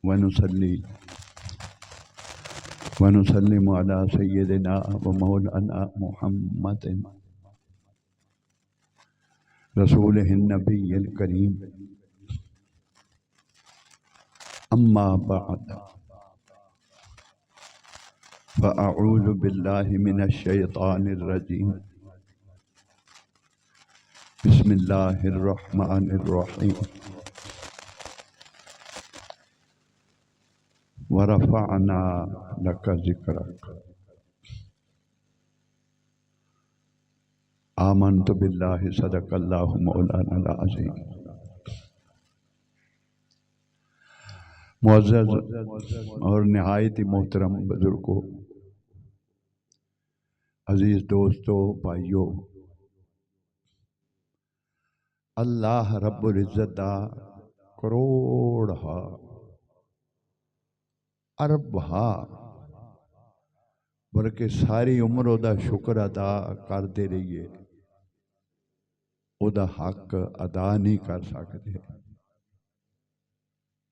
वनुसल्ली वनुसल्लिमु अला सय्यिदिना व मौलाना मुहम्मदिन रसूलिहिन नबिय्यिल करीम। अम्मा बअद फ़अऊज़ु बिल्लाहि मिनश शैतानिर रजीम। बिस्मिल्लाहिर रहमानिर रहीम। व रफ़अना लका ज़िक्रक। आमन्तु बिल्लाहि सदक़ल्लाहु मौलानाल अज़ीम। मुअज़्ज़ज़ और नहायत मोहतरम बुजुर्गों, अजीज़ दोस्तों, भाइयों, अल्लाह रब्बुल इज़्ज़त दा करोड़ हा अरब हा बल्कि सारी उम्र उदा शुक्र अदा करते रहिए, उदा हक अदा नहीं कर सकते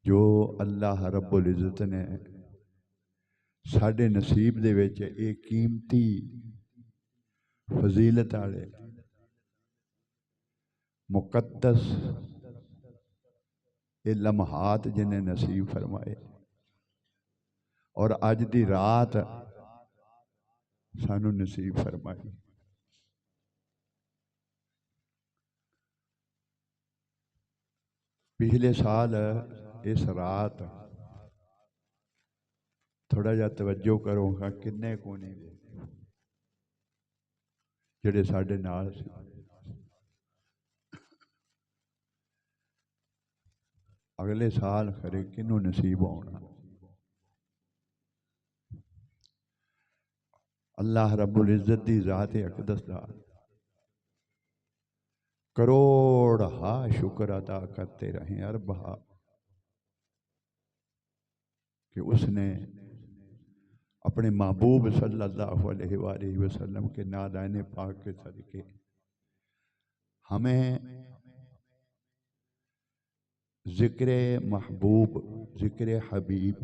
जो अल्लाह रब्बुल इज़्ज़त ने साडे नसीब दे विच एक कीमती फजीलत वाले मुकद्दस ये लम्हात जिन्हें नसीब फरमाए और अज दी रात सानू नसीब फरमाई। पिछले साल इस रात थोड़ा जा तवज्जो करो हाँ किन्ने कोने जेड़े साडे नाल सी। अगले साल खरे किनू नसीब होना। अल्लाह रब्बुल इज़्ज़त दी ज़ात अक़दस दा करोड़ हा शुक्र अदा करते रहे अरब हा कि उसने अपने महबूब सल्लल्लाहु अलैहि वसल्लम के नादाने पाक के सदके हमें ज़िक्र महबूब ज़िक्र हबीब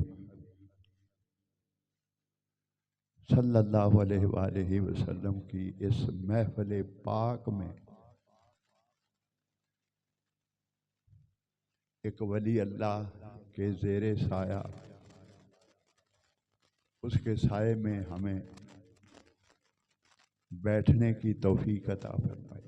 सल्लल्लाहु अलैहि वसल्लम की इस महफिल पाक में एक वली अल्लाह के ज़ेरे साया, उसके साए में हमें बैठने की तौफीक अता फरमाई।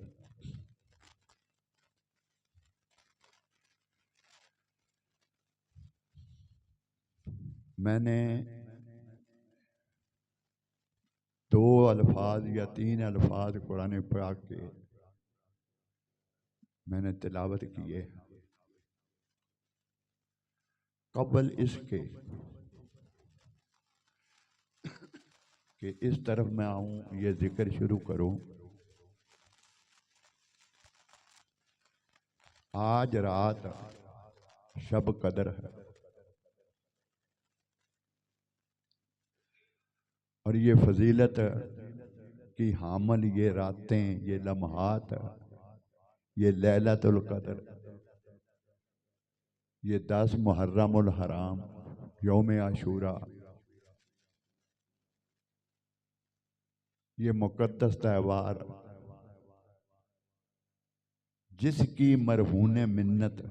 मैंने दो अल्फाज या तीन अल्फाज कुरान पाक के मैंने तिलावत किए। कबल इसके कि इस तरफ मैं आऊँ ये जिक्र शुरू करूँ, आज रात शब कदर है और ये फजीलत की हामल ये रातें, ये लम्हात, ये लैलतुल कदर, ये 10 मुहर्रमुल हराम, यौम आशूरा, ये मुकद्दस त्यौहार जिसकी मरहून मिन्नत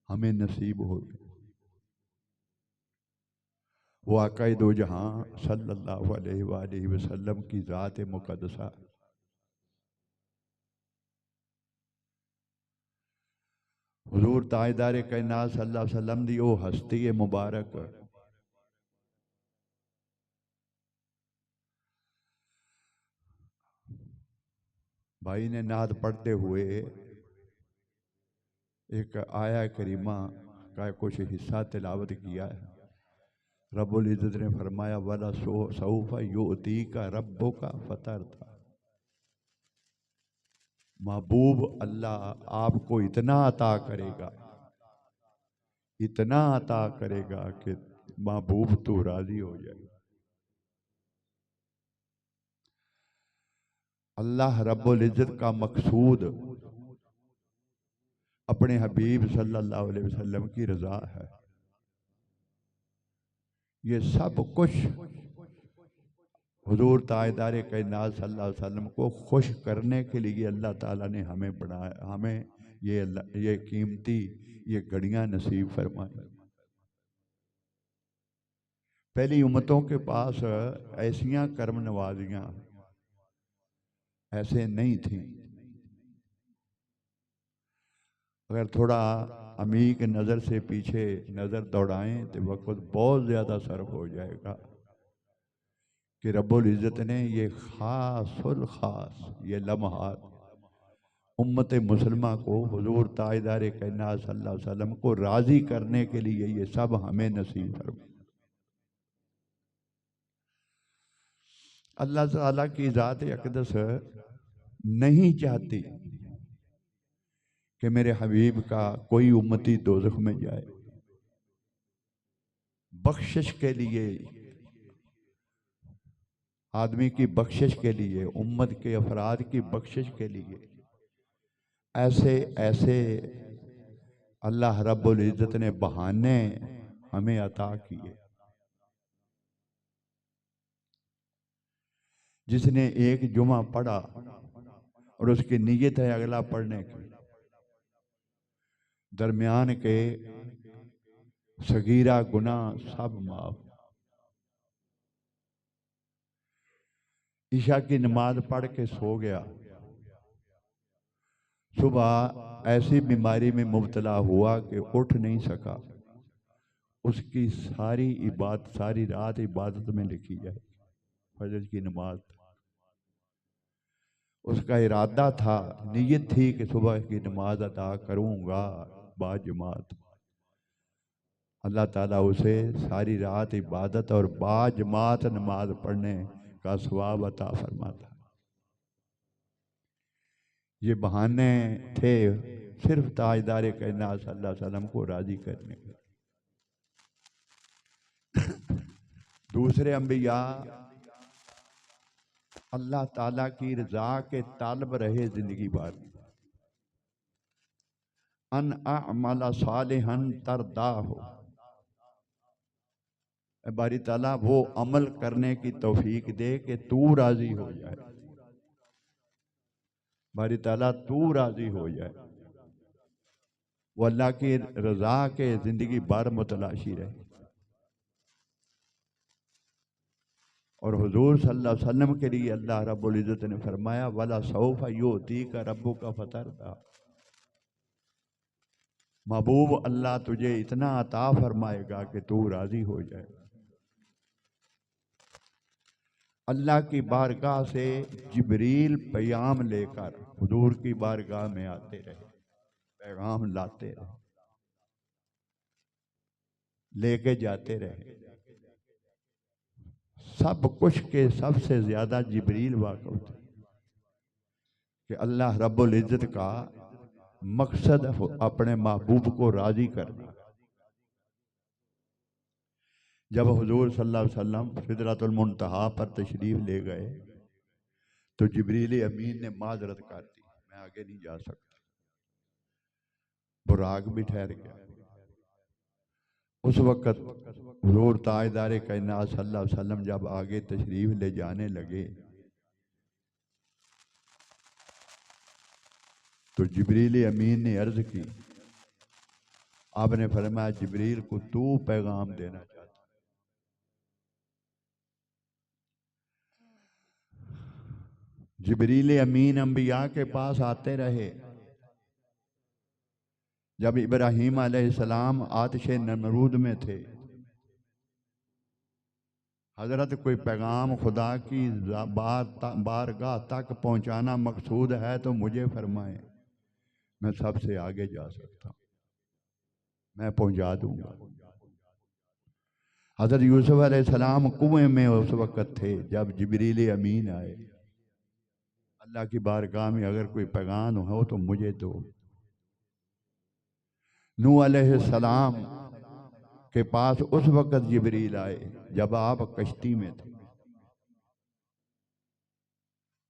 हमें नसीब हो, वो आक़ाए दो जहां सल्लल्लाहु अलैहि वसल्लम की ज़ात मुक़द्दसा। हुज़ूर ताजदार कायनात सल्लल्लाहु अलैहि वसल्लम दी ओ हस्ती मुबारक भाई ने नात पढ़ते हुए एक आया करीमा का कुछ हिस्सा तिलावत किया है। रब्बुल इज़्ज़त ने फरमाया वला सौफ़ा युअतीका रब्बुका फतरदा। महबूब अल्लाह आपको इतना अता करेगा, इतना अता करेगा कि महबूब तू राजी हो जाए। अल्लाह रब्बुल इज़्ज़त का मकसूद अपने हबीब सल्लल्लाहु अलैहि वसल्लम की रज़ा है। ये सब कुछ हुजूर ताजदार कायनात सल्लल्लाहु अलैहि वसल्लम को खुश करने के लिए अल्लाह ताला ने हमें बनाया, हमें ये कीमती ये घड़ियां नसीब फरमाई। पहली उम्मतों के पास ऐसियां कर्म नवाजियां ऐसे नहीं थी। अगर थोड़ा अमीक नज़र से पीछे नज़र दौड़ाएं तो वक्त बहुत ज़्यादा सर्फ हो जाएगा कि रब्बुल इज़्ज़त ने ये खासुल खास ये लम्हात उम्मत मुसलमा को हुजूर ताजदार कायनात सल्लल्लाहु अलैहि वसल्लम को राज़ी करने के लिए ये सब हमें नसीब फरमाए। अल्लाह ताला की ज़ात अक़दस नहीं चाहती कि मेरे हबीब का कोई उम्मती दोज़ख में जाए। बख्शिश के लिए, आदमी की बख्शिश के लिए, उम्मत के अफराद की बख्शिश के लिए ऐसे ऐसे अल्लाह रब्बुल इज़्ज़त ने बहाने हमें अता किए। जिसने एक जुमा पढ़ा और उसकी नीयत है अगला पढ़ने की, दरमियान के सगीरा गुनाह सब माफ। ईशा की नमाज पढ़ के सो गया, सुबह ऐसी बीमारी में मुब्तला हुआ कि उठ नहीं सका, उसकी सारी इबादत, सारी रात इबादत में लिखी जाए। फजर की नमाज उसका इरादा था, नीयत थी कि सुबह की नमाज अदा करूंगा बाजमात। अल्लाह ताला उसे सारी रात इबादत और बाजमात नमाज पढ़ने का सवाब अता फरमाता। ये बहाने थे सिर्फ ताजदार कायनात सल्लल्लाहु अलैहि वसल्लम को राजी करने के। दूसरे अंबिया अल्लाह ताला की रजा के तालब रहे जिंदगी भर। अन अमला सालिहन तरदा हो, बारी ताला वो अमल करने की तौफीक दे कि तू राजी हो जाए। बारी ताला तू राजी हो जाए, वो अल्लाह की रजा के जिंदगी भर मुतलाशी रहे। और हुजूर सल्लल्लाहु अलैहि वसल्लम के लिए अल्लाह रब्बुल इज़्ज़त ने फरमाया वला सौफा युअतीका रब्बुका फतरदा, महबूब अल्लाह तुझे इतना अता फरमाएगा कि तू राजी हो जाए। अल्लाह की बारगाह से जिब्रील पैगाम लेकर हुजूर की बारगाह में आते रहे, पैगाम लाते रहे, लेके जाते रहे। सब कुछ के सबसे ज्यादा जिब्रील वाक़िफ़ थे कि अल्लाह रब्बुल इज़्ज़त का मकसद अपने महबूब को राजी करना। जब हुजूर सल्लल्लाहु अलैहि वसल्लम सिदरतुल मुंतहा पर तशरीफ ले गए तो जिब्रील अमीन ने माजरत कर दी, मैं आगे नहीं जा सकता। बुराक भी ठहर गया। उस वक़्त हुजूर ताजदार कायनात सल्लल्लाहु अलैहि वसल्लम जब आगे तशरीफ ले जाने लगे तो जिब्रील अमीन ने अर्ज की, आपने फरमाया जिब्रील को तू पैगाम देना चाहता। जिब्रील अमीन अंबिया के पास आते रहे। जब इब्राहीम अलैहिस्सलाम आतिशे नमरूद में थे, हजरत कोई पैगाम खुदा की बारगाह तक पहुंचाना मकसूद है तो मुझे फरमाएं, मैं सबसे आगे जा सकता हूं, मैं पहुंचा दूंगा। हजरत यूसुफ अलैहिस्सलाम कुएं में उस वक़्त थे जब जिब्रील अमीन आए, अल्लाह की बारगाह में अगर कोई पैगाम हो तो मुझे दो। नूह अलैहिस्सलाम के पास उस वक़्त जिब्रील आए जब आप कश्ती में थे।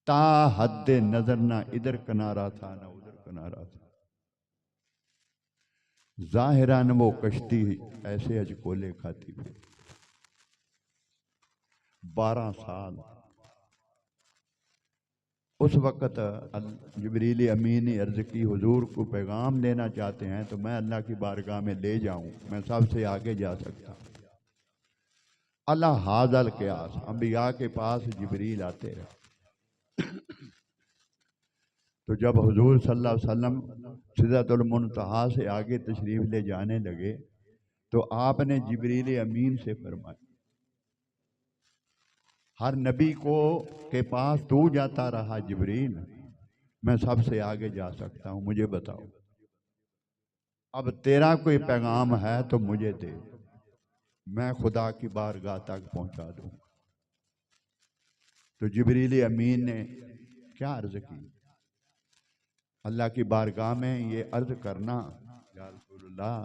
ता हद नजर ना इधर किनारा था ना उधर किनारा था, जाहिरान वो कश्ती ऐसे अजकोले खाती थी। 12 साल। उस वक़्त जिब्रील अमीन ने अर्ज़ की, हुजूर को पैगाम देना चाहते हैं तो मैं अल्लाह की बारगाह में ले जाऊं, मैं सबसे आगे जा सकता। अल्लाह हाज़ल क़यास, अंबिया के पास जिब्रील आते रहे। तो जब हुजूर सल्लल्लाहु अलैहि वसल्लम सिदरतुल मुंतहा से आगे तशरीफ़ ले जाने लगे तो आपने जिब्रील अमीन से फरमाया, हर नबी को के पास तू जाता रहा जिब्रील, मैं सबसे आगे जा सकता हूँ, मुझे बताओ अब तेरा कोई पैगाम है तो मुझे दे, मैं खुदा की बारगाह तक पहुँचा दूँ। तो जिब्रील अमीन ने क्या अर्ज़ की, अल्लाह की बारगाह में ये अर्ज़ करना या रसूलल्लाह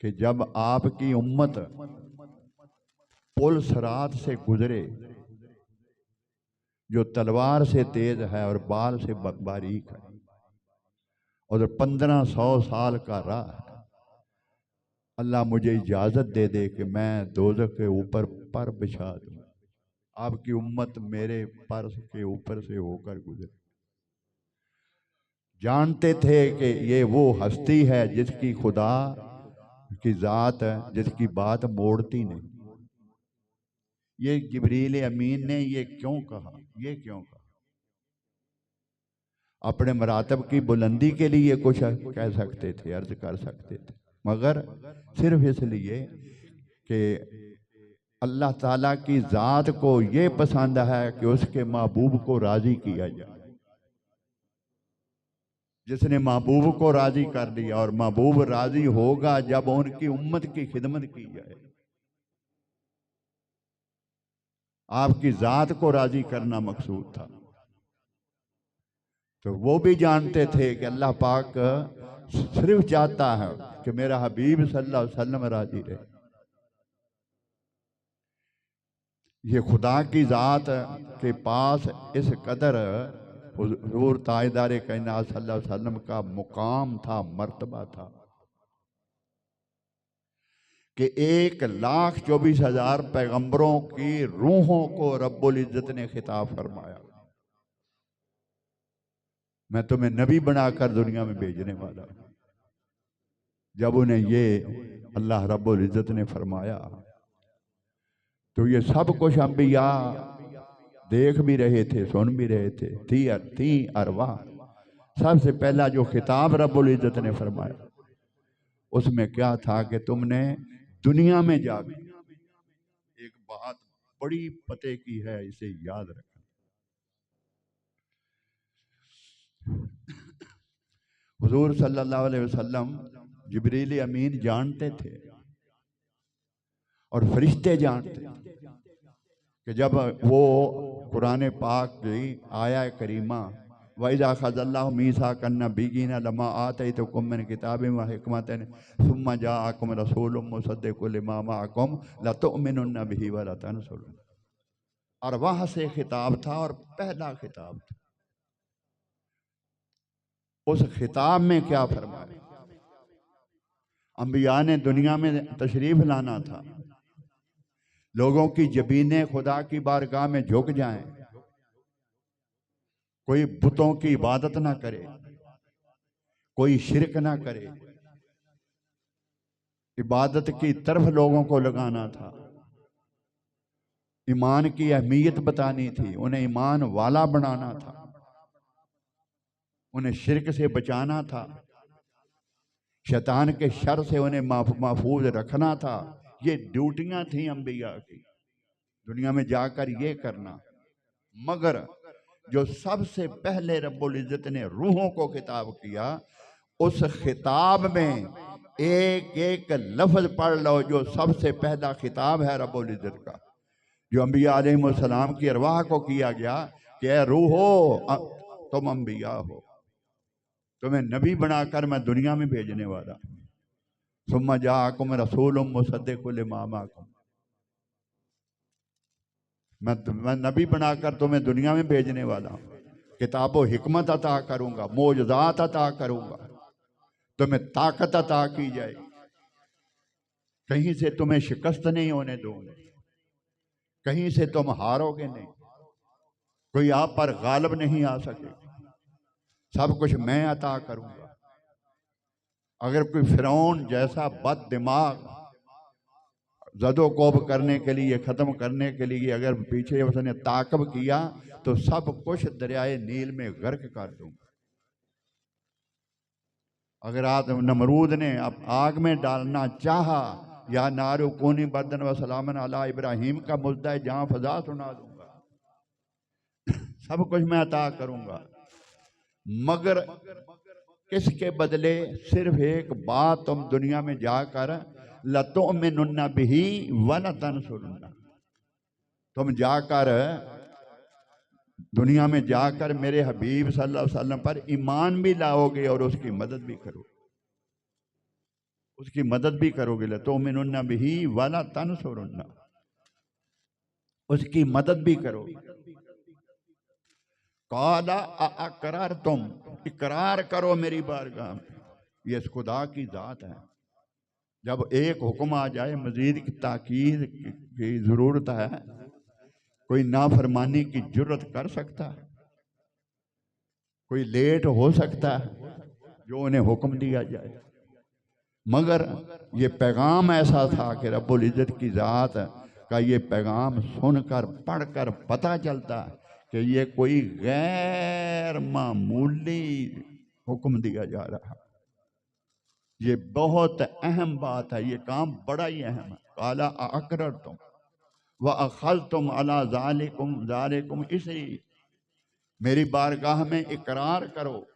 कि जब आपकी उम्मत पुल सरात से गुजरे जो तलवार से तेज है और बाल से बारीक है और 1500 साल का राह है, अल्लाह मुझे इजाज़त दे दे कि मैं दोज़ख के ऊपर पर बिछा दूँ, आपकी उम्मत मेरे पर के ऊपर से होकर गुजरे। जानते थे कि ये वो हस्ती है जिसकी खुदा की ज़ात है, जिसकी बात मोड़ती नहीं। ये जिब्रील अमीन ने ये क्यों कहा, ये क्यों कहा? अपने मरातब की बुलंदी के लिए कुछ कह सकते थे, अर्ज कर सकते थे, मगर सिर्फ इसलिए कि अल्लाह ताला की ज़ात को ये पसंद है कि उसके महबूब को राज़ी किया जाए। जिसने महबूब को राज़ी कर दिया, और महबूब राज़ी होगा जब उनकी उम्मत की खिदमत की जाए। आपकी ज़ात को राज़ी करना मकसूद था। तो वो भी जानते थे कि अल्लाह पाक सिर्फ चाहता है कि मेरा हबीब सल्लल्लाहु अलैहि वसल्लम राजी रहे। ये खुदा की ज़ात के पास इस कदर हुजूर ताजदार कायनात सल्लल्लाहु अलैहि वसल्लम का मुकाम था, मर्तबा था कि 1,24,000 पैगंबरों की रूहों को रब्बुल इज़्ज़त ने खिताब फरमाया, मैं तुम्हें नबी बनाकर दुनिया में भेजने वाला हूं। जब उन्हें ये अल्लाह रब्बुल इज़्ज़त ने फरमाया तो ये सब कुछ अंबिया देख भी रहे थे, सुन भी रहे थे। थी अरवाह। सबसे पहला जो खिताब रब्बुल इज़्ज़त ने फरमाया उसमें क्या था कि तुमने दुनिया में जाके एक बात बड़ी पते की है, इसे याद रखना। हुजूर सल्लल्लाहु अलैहि वसल्लम जिब्रील अमीन जानते थे और फरिश्ते जानते कि जब वो कुरान पाक की आया करीमा वइज़ा अख़ज़ल्लाहु मीसाक़न नबिय्यीन लम्मा आतैतुकुम मिन किताबिन व हिकमतिन सुम्मा जाअकुम रसूलुम मुसद्दिक़ुन लिमा मअकुम लतुअमिनुन्न बिही व लतंसुरुन्नहु। और वहाँ से खिताब था और पहला खिताब था। उस खिताब में क्या फरमाया? अंबिया ने दुनिया में तशरीफ लाना था, लोगों की जबीनें खुदा की बारगाह में झुक जाएं, कोई बुतों की इबादत ना करे, कोई शिरक ना करे, इबादत की तरफ लोगों को लगाना था, ईमान की अहमियत बतानी थी, उन्हें ईमान वाला बनाना था, उन्हें शिरक से बचाना था, शैतान के शर से उन्हें महफूज रखना था। ये ड्यूटियां थी अंबिया की, दुनिया में जाकर ये करना। मगर जो सबसे पहले रब्बुल इज़्ज़त ने रूहों को खिताब किया, उस खिताब में एक एक लफ्ज पढ़ लो जो सबसे पहला खिताब है रब्बुल इज़्ज़त का, जो अंबिया अलैहिस्सलाम की अरवाह को किया गया कि ए रूहो तुम अंबिया हो, तुम्हें नबी बनाकर मैं दुनिया में भेजने वाला। सुम्मा जाअकुम रसूलुम मुसद्दिक़ुन लिमा मअकुम, मैं नबी बनाकर तुम्हें दुनिया में भेजने वाला हूँ, किताब व हिकमत अता करूँगा, मोजज़ात अता करूँगा, तुम्हें ताकत अता की जाएगी। कहीं से तुम्हें शिकस्त नहीं होने दूंगा, कहीं से तुम हारोगे नहीं, कोई आप पर गालिब नहीं आ सकेगा, सब कुछ मैं अता करूंगा। अगर कोई फिरौन जैसा बद दिमाग जदोकोब करने के लिए, ख़त्म करने के लिए अगर पीछे उसने ताकब किया तो सब कुछ दरियाए नील में गर्क कर दूंगा। अगर आज नमरूद ने अब आग में डालना चाहा, या नारू कोनी बर्दन व सलामन अला इब्राहिम का मुद्दा जहां फजा सुना दूंगा, सब कुछ मैं अता करूंगा, मगर किसके बदले? सिर्फ एक बात, तुम दुनिया में जाकर लतुमिनुन्ना बिही व लतंसुरुन्ना, तुम जाकर दुनिया में जाकर मेरे हबीब सल्लल्लाहु अलैहि वसल्लम पर ईमान भी लाओगे और उसकी मदद भी करोगे, उसकी मदद भी करोगे। लतुमिनुन्ना बिही व लतंसुरुन्ना, उसकी मदद भी करोगे। काला अकरार, तुम इकरार करो मेरी बारगाह में। ये इस खुदा की जात है, जब एक हुक्म आ जाए मजीद की ताकीद की जरूरत है। कोई नाफरमानी की जुर्रत कर सकता है? कोई लेट हो सकता है जो उन्हें हुक्म दिया जाए? मगर ये पैगाम ऐसा था कि रब्बुल इज्जत की जात का ये पैगाम सुनकर पढ़कर पता चलता कि ये कोई गैर मामूली हुक्म दिया जा रहा है। ये बहुत अहम बात है, ये काम बड़ा ही अहम है। काला अकरर तुम व अखल तुम अला जालिकुम, इसी मेरी बारगाह में इकरार करो।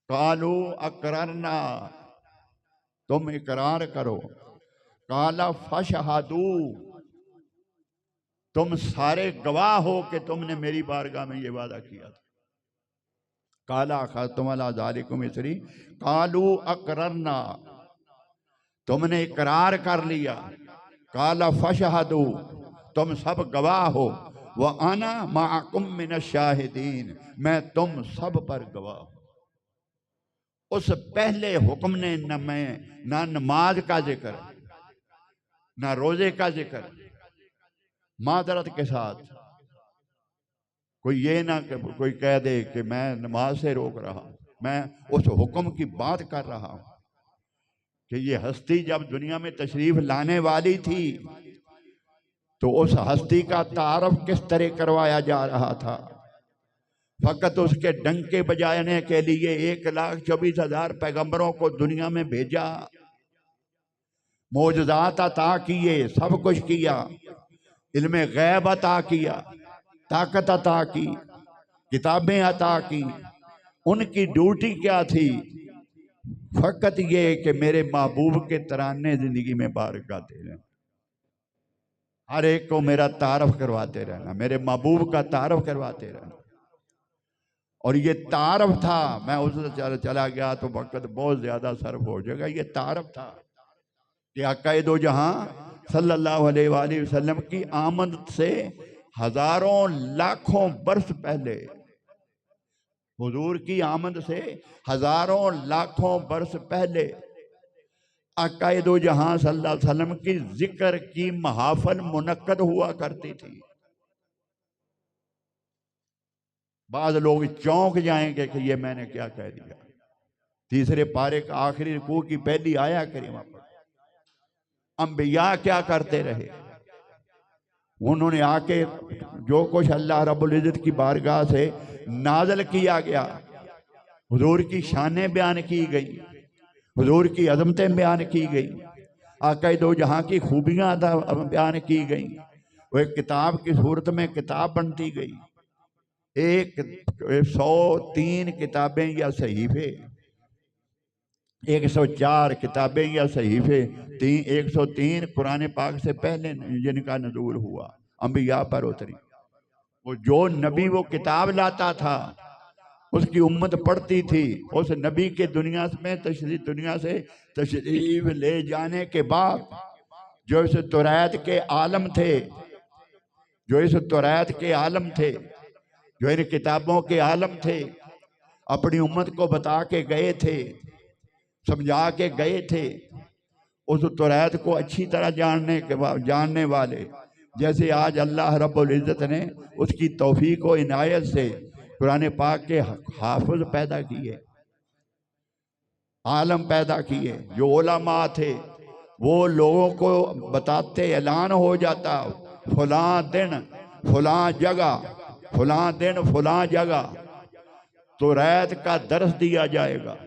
कालू अकररना, तुम इकरार करो। काला फशहादू, तुम सारे गवाह हो कि तुमने मेरी बारगाह में ये वादा किया था। काला अखज़्तुम अला ज़ालिकुम इसरी, कालू अकररना, तुमने इकरार कर लिया। काला फशहदू, तुम सब गवाह हो। व आना माकुम मिनश शाहिदीन, मैं तुम सब पर गवाह हूं। उस पहले हुक्म ने ना नमाज का जिक्र, ना रोजे का जिक्र, मादरत के साथ। कोई ये ना कोई कह दे कि मैं नमाज से रोक रहा हूं, मैं उस हुक्म की बात कर रहा हूं कि ये हस्ती जब दुनिया में तशरीफ लाने वाली थी तो उस हस्ती का तारफ किस तरह करवाया जा रहा था। फकत उसके डंके बजाने के लिए 1,24,000 पैगंबरों को दुनिया में भेजा, मौजज़ात अता किए, सब कुछ किया, इल्मे गैब अता किया, ताकत अता की, किताबें अता की। उनकी ड्यूटी क्या थी? फकत ये कि मेरे महबूब के तराने जिंदगी में बार गाते रहना, हर एक को मेरा तारफ करवाते रहना, मेरे महबूब का तारफ करवाते रहना। और ये तारफ था। मैं उससे चला गया तो वक्त बहुत ज्यादा सर्फ हो जाएगा। ये तारफ था कि आका दो जहां सल्लल्लाहु अलैहि वसल्लम की आमद से हजारों लाखों बरस पहले, हुजूर की आमद से हजारों लाखों बरस पहले आका दो जहां सल्लल्लाहु अलैहि वसल्लम की जिक्र की महाफल मुनक्कद हुआ करती थी। बाद लोग चौंक जाएंगे कि ये मैंने क्या कह दिया। तीसरे पारे का आखिरी रुकू की पहली आया करीमा पर अंबिया क्या करते रहे? उन्होंने आके जो कुछ अल्लाह रब्बुल इज्जत की बारगाह से नाज़िल किया गया, हुजूर की शानें बयान की गई, हुजूर की अज़मतें बयान की गई, आका दो जहां की खूबियां बयान की गई। वो एक किताब की सूरत में किताब बनती गई। 103 किताबें या सहीफे, 104 किताबें या सहीफे, 103 कुरान पाक से पहले जिनका नज़ूल हुआ, अंबिया पर उतरी। वो जो नबी वो किताब लाता था उसकी उम्मत पढ़ती थी। उस नबी के दुनिया से तशरीफ ले जाने के बाद जो इस तुरैत के आलम थे, जो इस तुरैत के आलम थे, जो इन किताबों के आलम थे, अपनी उम्मत को बता के गए थे, समझा के गए थे उस तुरैत को अच्छी तरह जानने वाले, जैसे आज अल्लाह रब्बुल इज़्ज़त ने उसकी तौफीक व इनायत से कुरान पाक के हाफिज पैदा किए, आलम पैदा किए। जो उलमा थे वो लोगों को बताते, ऐलान हो जाता फलां दिन फलां जगह, फलां दिन फलां जगह तुरैत का दर्स दिया जाएगा,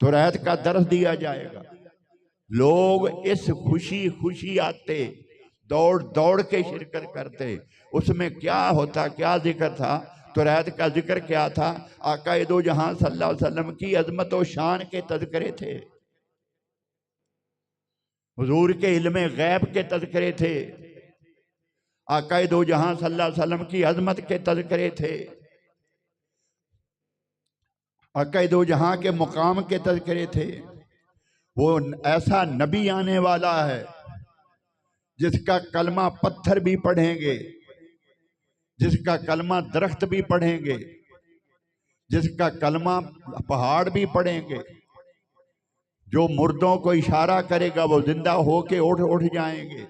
तुरैत का दर्स दिया जाएगा। लोग इस खुशी खुशी आते, दौड़ दौड़ के शिरकत करते। उसमें क्या होता, क्या जिक्र था? तुरैत का जिक्र क्या था? आका दो जहां सल्लल्लाहु अलैहि वसल्लम की अजमत व शान के तज़किरे थे, हुजूर के इल्म गैब के तज़किरे थे, आका दो जहां सल्लल्लाहु अलैहि वसल्लम की अजमत के तज़किरे थे, आका दो जहां के मुकाम के तज़किरे थे। वो ऐसा नबी आने वाला है जिसका कलमा पत्थर भी पढ़ेंगे, जिसका कलमा दरख्त भी पढ़ेंगे, जिसका कलमा पहाड़ भी पढ़ेंगे। जो मुर्दों को इशारा करेगा वो जिंदा होके उठ उठ जाएंगे।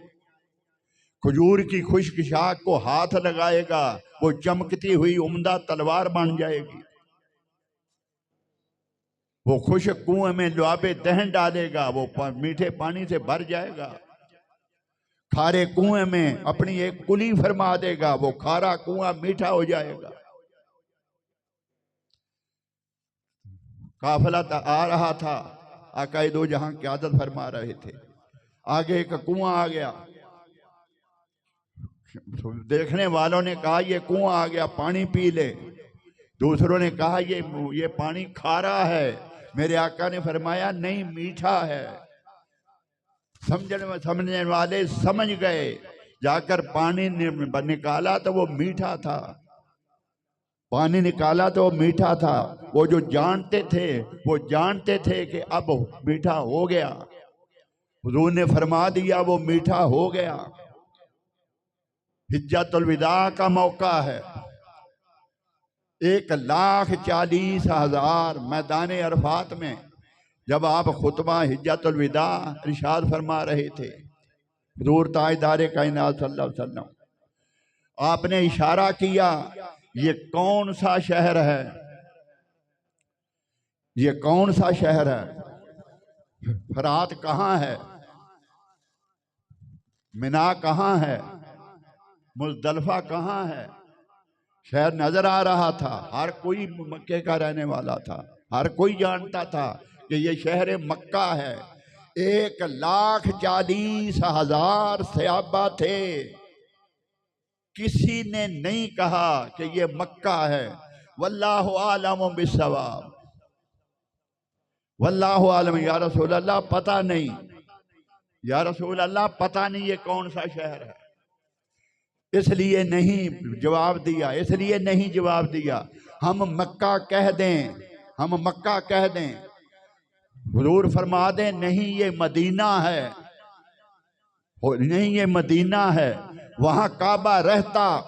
खजूर की खुश्क शाख को हाथ लगाएगा, वो चमकती हुई उम्दा तलवार बन जाएगी। वो खुश्क कुएं में लुआबे दहन डालेगा, वो मीठे पानी से भर जाएगा। खारे कुएं में अपनी एक कुली फरमा देगा, वो खारा कुआं मीठा हो जाएगा। काफिला आ रहा था, आका दो जहां की आदत फरमा रहे थे। आगे एक कुआं आ गया, देखने वालों ने कहा ये कुआं आ गया, पानी पी ले। दूसरों ने कहा ये पानी खारा है। मेरे आका ने फरमाया नहीं, मीठा है। समझने वाले समझ गए। जाकर पानी निकाला तो वो मीठा था, पानी निकाला तो वो मीठा था। वो जो जानते थे वो जानते थे कि अब मीठा हो गया। हुजूर ने फरमा दिया वो मीठा हो गया। हिज्जतुल विदा का मौका है। 1,40,000 मैदान अरफात में जब आप खुतबा हिज्जतुल विदा इरशाद फरमा रहे थे, हुजूर ताजदार कायनात सल्लल्लाहु अलैहि वसल्लम, आपने इशारा किया ये कौन सा शहर है, ये कौन सा शहर है? फरात कहाँ है, मिना कहाँ है, मुज़दलिफा कहाँ है? शहर नजर आ रहा था। हर कोई मक्के का रहने वाला था, हर कोई जानता था कि ये शहर मक्का है। 1,40,000 सहाबा थे, किसी ने नहीं कहा कि ये मक्का है। वल्लाहु आलम बिस्सवाब, वल्लाहु आलम। या रसूल अल्लाह पता नहीं, या रसूल अल्लाह पता नहीं ये कौन सा शहर है। इसलिए नहीं जवाब दिया, इसलिए नहीं जवाब दिया। हम मक्का कह दें, हम मक्का कह दें, हुजूर फरमा दें नहीं ये मदीना है, नहीं ये मदीना है। वहां काबा रहता,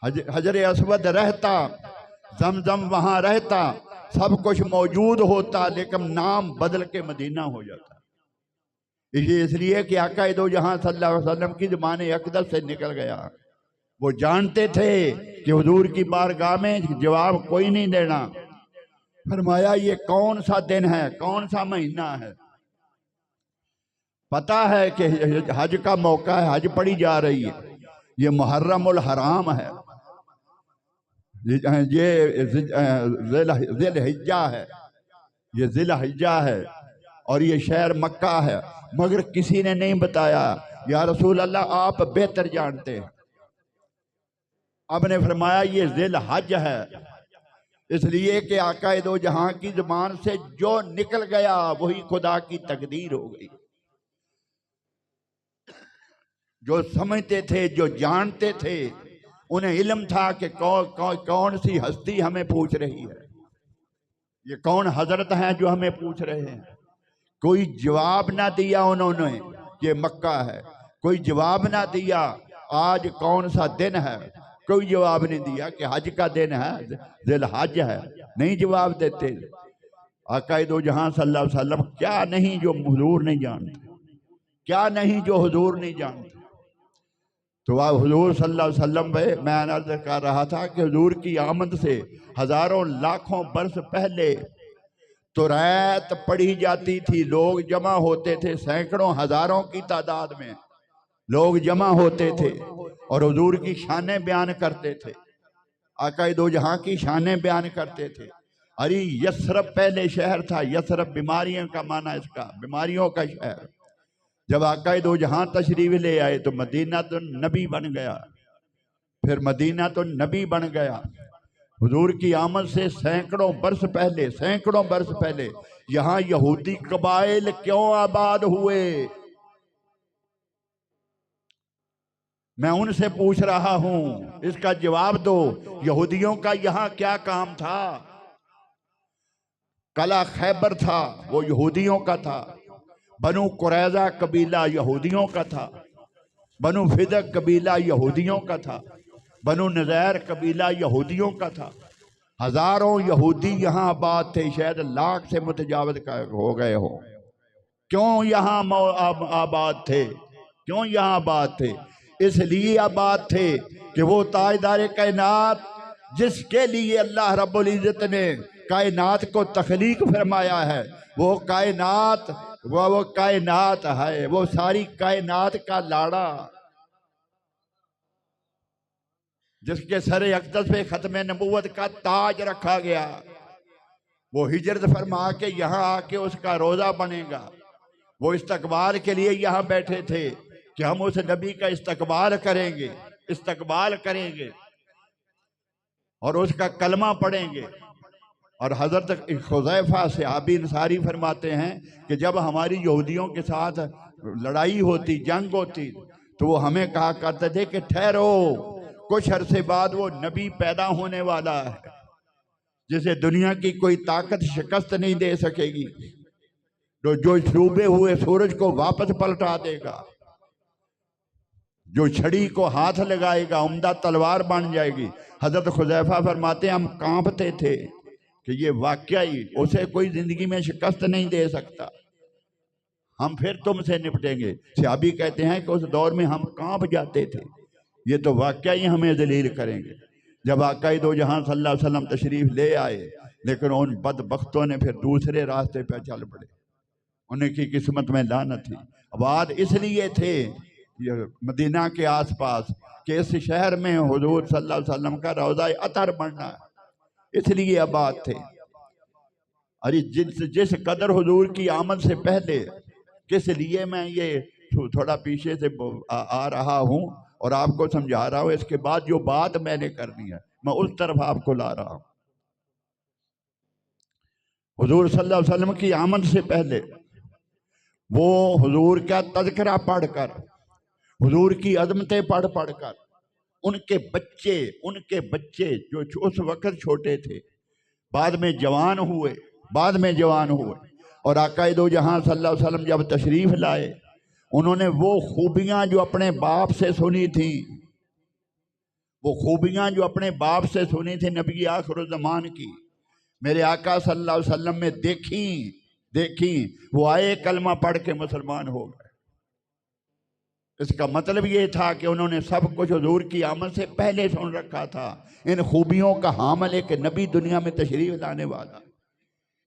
हजर असवद रहता, जमजम वहां रहता, सब कुछ मौजूद होता, लेकिन नाम बदल के मदीना हो जाता। इसलिए कि आका दो जहां सल्लल्लाहु अलैहि वसल्लम की ज़ुबान अक़दस से निकल गया। वो जानते थे कि हुजूर की बारगाह में जवाब कोई नहीं देना। फरमाया ये कौन सा दिन है, कौन सा महीना है? पता है कि हज का मौका है, हज पड़ी जा रही है, ये मुहर्रमुल हराम है, ये ज़िल हिज्जा है, ये ज़िल हिज्जा है और ये शहर मक्का है। मगर किसी ने नहीं बताया। या रसूल अल्लाह आप बेहतर जानते हैं। आपने फरमाया ये ज़िल हज है, इसलिए कि आका दो जहां की ज़ुबान से जो निकल गया वही खुदा की तकदीर हो गई। जो समझते थे, जो जानते थे, उन्हें इल्म था कि कौन सी हस्ती हमें पूछ रही है, ये कौन हजरत हैं जो हमें पूछ रहे हैं। कोई जवाब ना दिया उन्होंने ये मक्का है, कोई जवाब ना दिया आज कौन सा दिन है, कोई जवाब नहीं दिया कि हज का दिन है, ज़िल हज है, नहीं जवाब देते। आका दो जहां सल्लल्लाहु अलैहि वसल्लम क्या नहीं जो हुजूर नहीं जानते, क्या नहीं जो हुजूर नहीं जानते। तो वह हुजूर सल्लल्लाहु अलैहि वसल्लम पे मैं अर्ज कर रहा था कि हुजूर की आमद से हजारों लाखों बरस पहले तो रात पढ़ी जाती थी, लोग जमा होते थे, सैकड़ों हजारों की तादाद में लोग जमा होते थे और हुजूर की शानें बयान करते थे, आका दो जहां की शानें बयान करते थे। अरे यसरब पहले शहर था, यसरब बीमारियों का माना इसका, बीमारियों का शहर। जब आका दो जहां तशरीफ ले आए तो मदीना तो नबी बन गया, फिर मदीना तो नबी बन गया। हुजूर की आमद से सैकड़ों बरस पहले, सैकड़ों बरस पहले यहाँ यहूदी कबाइल क्यों आबाद हुए, मैं उनसे पूछ रहा हूं, इसका जवाब दो। यहूदियों का यहाँ क्या काम था? कला खैबर था, वो यहूदियों का था। बनु कुरैजा कबीला यहूदियों का था। बनु फिदक कबीला यहूदियों का था। बनु नज़ैर कबीला यहूदियों का था। हजारों यहूदी यहाँ आबाद थे, शायद लाख से मुतजावज हो गए हो। क्यों यहाँ आबाद थे? क्यों यहाँ आबाद थे? इसलिए आबाद थे कि वो ताजदार कायनात जिसके लिए अल्लाह रब्बुल इज्जत ने कायनात को तख्लीक फरमाया है, वो कायनात वो कायनात है, वो सारी कायनात का लाड़ा जिसके सरे अक़दस पे खत्म नबूवत का ताज रखा गया, वो हिजरत फरमा के यहाँ आके उसका रोजा बनेगा। वो इस्तकबाल के लिए यहाँ बैठे थे कि हम उस नबी का इस्तकबाल करेंगे, इस्तकबाल करेंगे और उसका कलमा पढ़ेंगे। और हजरत खुज़ैफा सहाबी अंसारी फरमाते हैं कि जब हमारी यहूदियों के साथ लड़ाई होती, जंग होती, तो वो हमें कहा करते थे कि ठहरो, कुछ अरसे बाद वो नबी पैदा होने वाला है जिसे दुनिया की कोई ताकत शिकस्त नहीं दे सकेगी, जो डूबे हुए सूरज को वापस पलटा देगा, जो छड़ी को हाथ लगाएगा उम्दा तलवार बन जाएगी। हजरत खुज़ैफा फरमाते हैं हम कांपते थे कि ये वाकई उसे कोई जिंदगी में शिकस्त नहीं दे सकता, हम फिर तुमसे निपटेंगे। सहाबी कहते हैं कि उस दौर में हम कांप जाते थे, ये तो वाकई हमें जलील करेंगे। जब आका दो जहां सल्लल्लाहु अलैहि वसल्लम तशरीफ ले आए, लेकिन उन बदबख्तों ने फिर दूसरे रास्ते पर चल पड़े, उनकी किस्मत में लानत थी। आबाद इसलिए थे मदीना के आसपास कि इस शहर में हुजूर सल्लल्लाहु अलैहि वसल्लम का रोज़ा अतर बनना है, इसलिए आबाद थे। अरे जिस कदर हुजूर की आमद से पहले, किस लिए मैं ये थोड़ा पीछे से आ रहा हूँ और आपको समझा रहा हूँ, इसके बाद जो बात मैंने करनी है मैं उस तरफ आपको ला रहा हूँ। हुजूर सल्लल्लाहु अलैहि वसल्लम की आमद से पहले वो हुजूर का तज़किरा पढ़कर, हुजूर की अजमतें पढ़ कर उनके बच्चे जो उस वक्त छोटे थे बाद में जवान हुए, और आका दो जहां सल्लल्लाहु अलैहि वसल्लम जब तशरीफ लाए, उन्होंने वो खूबियां जो अपने बाप से सुनी थी, वो खूबियां जो अपने बाप से सुनी थी नबी आखिर ज़मान की, मेरे आका सल्लल्लाहु अलैहि वसल्लम में देखी, वो आए कलमा पढ़ के मुसलमान हो गए। इसका मतलब ये था कि उन्होंने सब कुछ हुजूर की आमद से पहले सुन रखा था। इन खूबियों का हामिल एक नबी दुनिया में तशरीफ लाने वाला,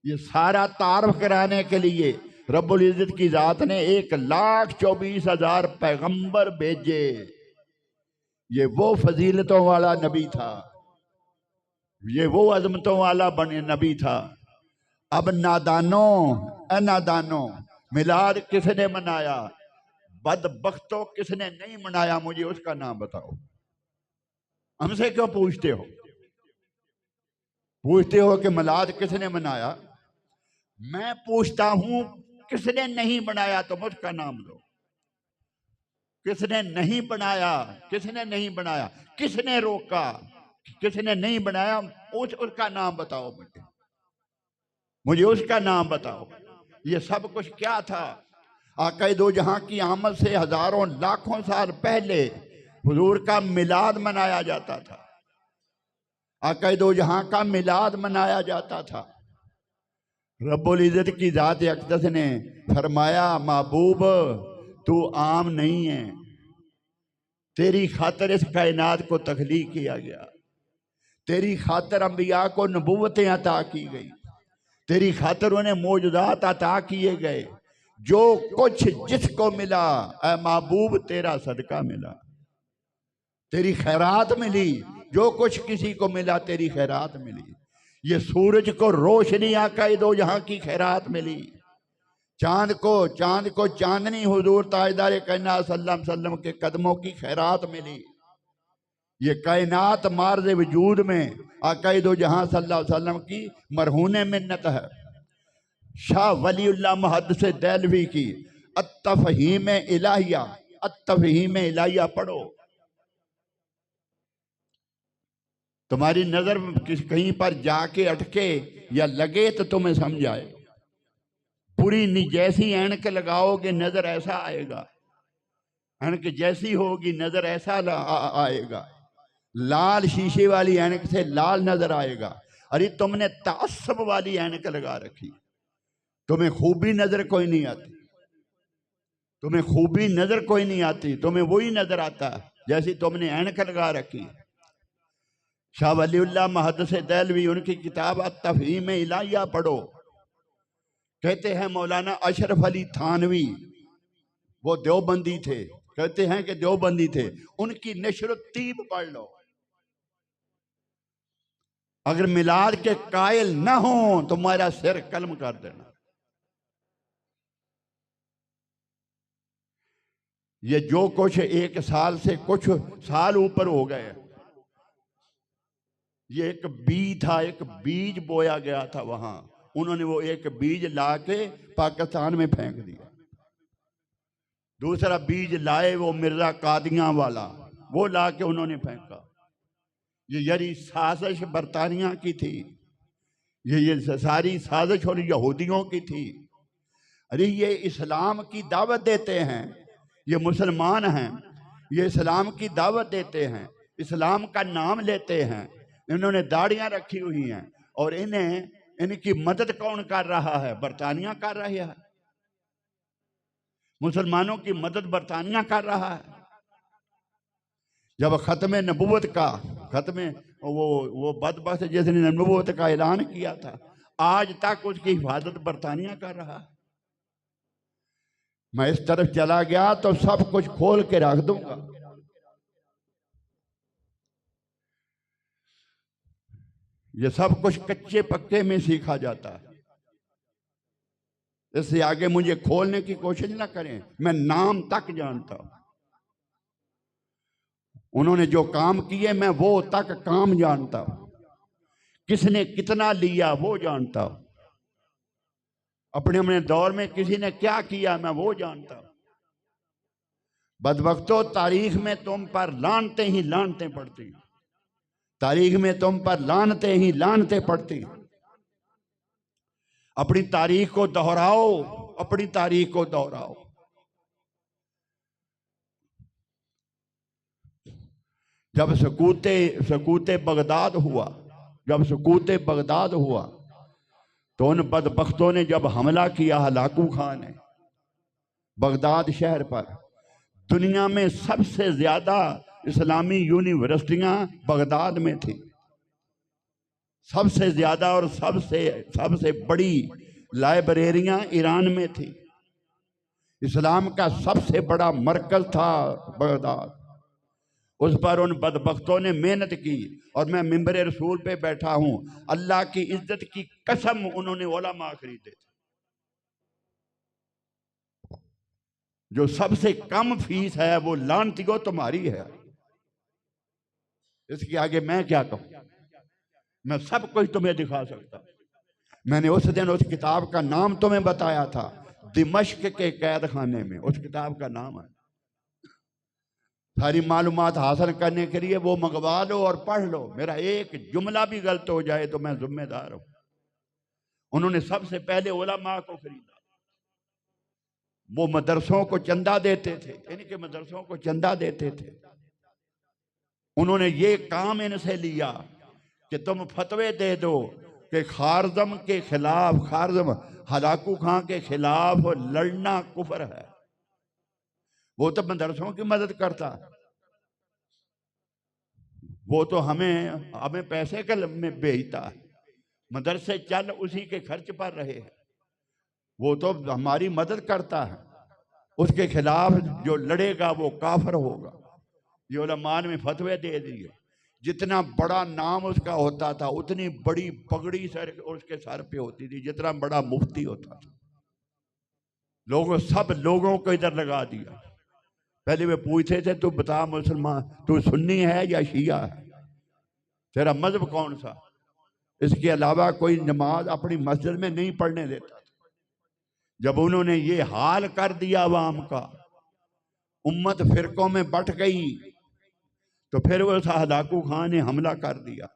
ये सारा तारफ कराने के लिए रब्बुल इज्जत की जात ने 1,24,000 पैगंबर भेजे। ये वो फजीलतों वाला नबी था, ये वो अजमतों वाला बने नबी था। अब नादानों मिलाद किसने मनाया, बदबख्तों किसने नहीं मनाया, मुझे उसका नाम बताओ। हमसे क्यों पूछते हो कि मिलाद किसने मनाया? मैं पूछता हूं किसने नहीं बनाया, तुम उसका नाम दो। किसने नहीं बनाया, किसने रोका, किसने नहीं बनाया, उसका नाम बताओ मुझे उसका नाम बताओ। ये सब कुछ क्या था? आका दो जहां की आमद से हजारों लाखों साल पहले हुजूर का मिलाद मनाया जाता था। आका दो जहां का मिलाद मनाया जाता था। रब्बुल इज़्ज़त की ज़ात अक़दस ने फरमाया, महबूब तू आम नहीं है, तेरी खातर इस कायनात को तख्लीक किया गया, तेरी खातर अंबिया को नबूवतें अता की गई, तेरी खातर उन्हें मौजूदात अता किए गए। जो कुछ जिसको मिला ऐ महबूब तेरा सदका मिला, तेरी खैरात मिली। जो कुछ किसी को मिला तेरी खैरात मिली। ये सूरज को रोशनी आका दो जहां की खैरात मिली, चांद को चांदनी हुजूर ताजदार कायनात सल्लल्लाहु अलैहि वसल्लम के कदमों की खैरात मिली। ये कायनात मार्ज वजूद में आका दो जहां सल्लल्लाहु अलैहि वसल्लम की मरहून मिन्नत है। शाह वलीउल्लाह मुहद्दिस देलवी की अत्तफ़हीम इलाहिया, अत्तफ़हीम इलाहिया पढ़ो। तुम्हारी नजर कहीं पर जाके अटके या लगे तो तुम्हें समझ आए। पूरी जैसी ऐनक लगाओगे नजर ऐसा आएगा, ऐनक जैसी होगी नजर ऐसा आएगा। लाल शीशे वाली ऐनक से लाल नजर आएगा। अरे तुमने तासब वाली ऐनक लगा रखी, तुम्हें खूबी नजर कोई नहीं आती, तुम्हें खूबी नजर कोई नहीं आती, तुम्हें वही नजर आता है जैसी तुमने ऐनक लगा रखी। शाह वलीउल्लाह मुहद्दिस देलवी उनकी किताब अत्तफ़हीम इलाहिया पढ़ो। कहते हैं मौलाना अशरफ अली थानवी, वो देवबंदी थे, कहते हैं कि देवबंदी थे, उनकी नशर तीब पढ़ लो। अगर मिलाद के कायल ना हो तो मेरा सिर कलम कर देना। ये जो कुछ एक साल से कुछ साल ऊपर हो गए, ये एक बीज था, एक बीज बोया गया था वहां, उन्होंने वो एक बीज लाके पाकिस्तान में फेंक दिया। दूसरा बीज लाए वो मिर्जा कादियां वाला, वो लाके उन्होंने फेंका। ये यारी साजिश बरतानिया की थी, ये सारी साजिश और यहूदियों की थी। अरे ये इस्लाम की दावत देते हैं, ये मुसलमान हैं, ये इस्लाम की दावत देते हैं, इस्लाम का नाम लेते हैं, इन्होंने दाढ़ियां रखी हुई हैं, और इन्हें इनकी मदद कौन कर रहा है? बरतानिया कर रहा है। मुसलमानों की मदद बरतानिया कर रहा है। जब खत्म नबूवत का वो बदबख्त जिसने नबूवत का ऐलान किया था, आज तक उसकी हिफाजत बरतानिया कर रहा है। मैं इस तरफ चला गया तो सब कुछ खोल के रख दूंगा। ये सब कुछ कच्चे पक्के में सीखा जाता है। इससे आगे मुझे खोलने की कोशिश ना करें, मैं नाम तक जानता हूं। उन्होंने जो काम किए मैं वो तक काम जानता हूं, किसने कितना लिया वो जानता हूं, अपने अपने दौर में किसी ने क्या किया मैं वो जानता हूं। बदबख्तो तारीख में तुम पर लानते ही लानते पड़ती, तारीख में तुम पर लानते ही लानते पड़ती। अपनी तारीख को दोहराओ, अपनी तारीख को दोहराओ। जब सकूते बगदाद हुआ, जब सकूते बगदाद हुआ तो उन बदबख्तों ने जब हमला किया, हलाकू खान ने बगदाद शहर पर, दुनिया में सबसे ज्यादा इस्लामी यूनिवर्सिटियां बगदाद में थी, सबसे ज्यादा, और सबसे बड़ी लाइब्रेरियां ईरान में थी। इस्लाम का सबसे बड़ा मरकज था बगदाद। उस पर उन बदबख्तों ने मेहनत की, और मैं मिंबर रसूल पे बैठा हूं, अल्लाह की इज्जत की कसम उन्होंने उलमा खरीदे थे। जो सबसे कम फीस है वो लानतियों तुम्हारी है। इसके आगे मैं क्या कहूं? मैं सब कुछ तुम्हें दिखा सकता। मैंने उस दिन उस किताब का नाम तुम्हें बताया था, दिमश्क के कैद खाने में उस किताब का नाम है। सारी मालूमात हासिल करने के लिए वो मंगवा लो और पढ़ लो। मेरा एक जुमला भी गलत हो जाए तो मैं जिम्मेदार हूं। उन्होंने सबसे पहले उलमा को खरीदा। वो मदरसों को चंदा देते थे, इनके मदरसों को चंदा देते थे। उन्होंने ये काम इनसे लिया कि तुम फतवे दे दो, कि खारजम के खिलाफ, खारजम हलाकू खां के खिलाफ लड़ना कुफर है। वो तो मदरसों की मदद करता, वो तो हमें हमें पैसे के में भेजता है, मदरसे चल उसी के खर्च पर रहे हैं, वो तो हमारी मदद करता है। उसके खिलाफ जो लड़ेगा वो काफिर होगा। ये उलमा ने फतवे दे दिए। जितना बड़ा नाम उसका होता था उतनी बड़ी पगड़ी सर उसके सर पे होती थी, जितना बड़ा मुफ्ती होता था। लोगों सब लोगों को इधर लगा दिया। पहले वे पूछते थे तू बता मुसलमान, तू सुन्नी है या शिया है, तेरा मजहब कौन सा? इसके अलावा कोई नमाज अपनी मस्जिद में नहीं पढ़ने देता था। जब उन्होंने ये हाल कर दिया अवाम का, उम्मत फिरकों में बट गई, तो फिर वो हलाकू खान ने हमला कर दिया।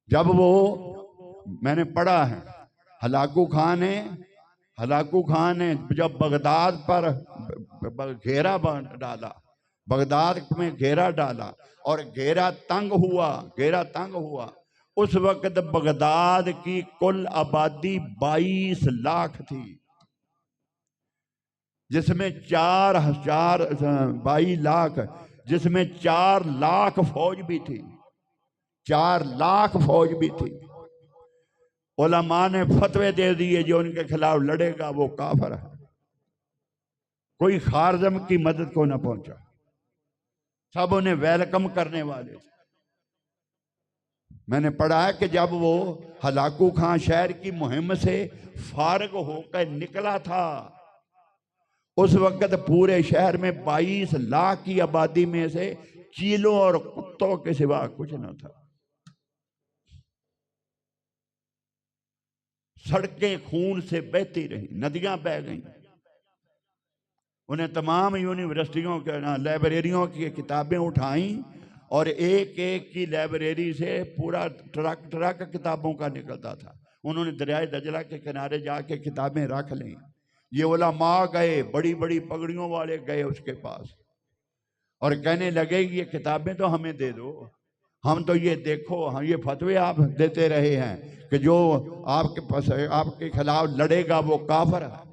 जब वो मैंने पढ़ा है, हलाकू खान ने जब बगदाद पर घेरा डाला, बगदाद में घेरा डाला और घेरा तंग हुआ, उस वक्त बगदाद की कुल आबादी 22 लाख थी, जिसमें 22 लाख, जिसमें 4 लाख फौज भी थी, 4 लाख फौज भी थी। उलमा ने फतवे दे दिए जो उनके खिलाफ लड़ेगा वो काफिर है। कोई खारजम की मदद को न पहुंचा, सब उन्हें वेलकम करने वाले थे। मैंने पढ़ा है कि जब वो हलाकू खां शहर की मुहिम से फारग होकर निकला था, उस वक्त पूरे शहर में 22 लाख की आबादी में से चीलों और कुत्तों के सिवा कुछ न था। सड़कें खून से बहती रही, नदियां बह गईं। उन्हें तमाम यूनिवर्सिटियों के लाइब्रेरियों की किताबें उठाई और एक एक की लाइब्रेरी से पूरा ट्रक किताबों का निकलता था। उन्होंने दरियाए दजला के किनारे जाके किताबें रख ली। ये उलमा गए, बड़ी बड़ी पगड़ियों वाले गए उसके पास और कहने लगे ये किताबें तो हमें दे दो, हम तो ये देखो, हम ये फतवे आप देते रहे हैं कि जो आपके पास आपके खिलाफ लड़ेगा वो काफिर है।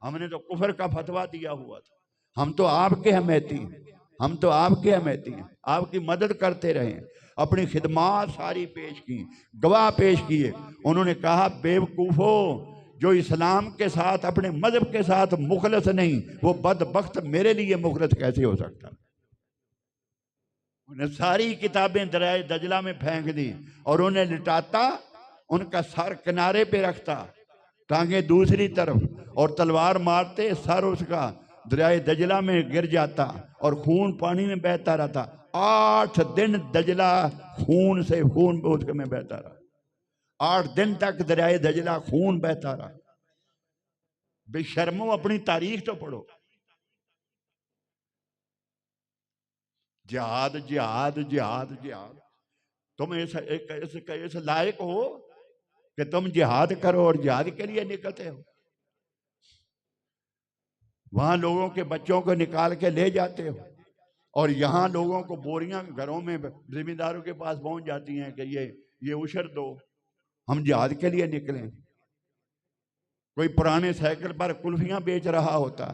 हमने तो कुफर का फतवा दिया हुआ था, हम तो आपके हमेती हैं, हम तो आपके हमेती हैं, आपकी मदद करते रहे, अपनी खिदमात सारी पेश की, गवाह पेश किए। उन्होंने कहा बेवकूफो, जो इस्लाम के साथ अपने मजहब के साथ मुखलस नहीं, वो बदबख्त मेरे लिए मुखलस कैसे हो सकता? उन्हें सारी किताबें दरियाए दजला में फेंक दी और उन्हें लिटाता, उनका सर किनारे पे रखता, टांगे दूसरी तरफ, और तलवार मारते, सर उसका दरियाए दजला में गिर जाता और खून पानी में बहता रहता। 8 दिन दजला खून से खून उसके में बहता रहा, 8 दिन तक दरियाए दजला खून बहता रहा। बेशर्मो, अपनी तारीख तो पढ़ो। जिहाद जिहाद जिहाद जिहाद, तुम ऐसे लायक हो कि तुम जिहाद करो और जिहाद के लिए निकलते हो। वहां लोगों के बच्चों को निकाल के ले जाते हो और यहाँ लोगों को बोरियां घरों में जिम्मेदारों के पास पहुंच जाती हैं कि ये उशर दो, हम जिहाद के लिए निकले। कोई पुराने साइकिल पर कुल्फियां बेच रहा होता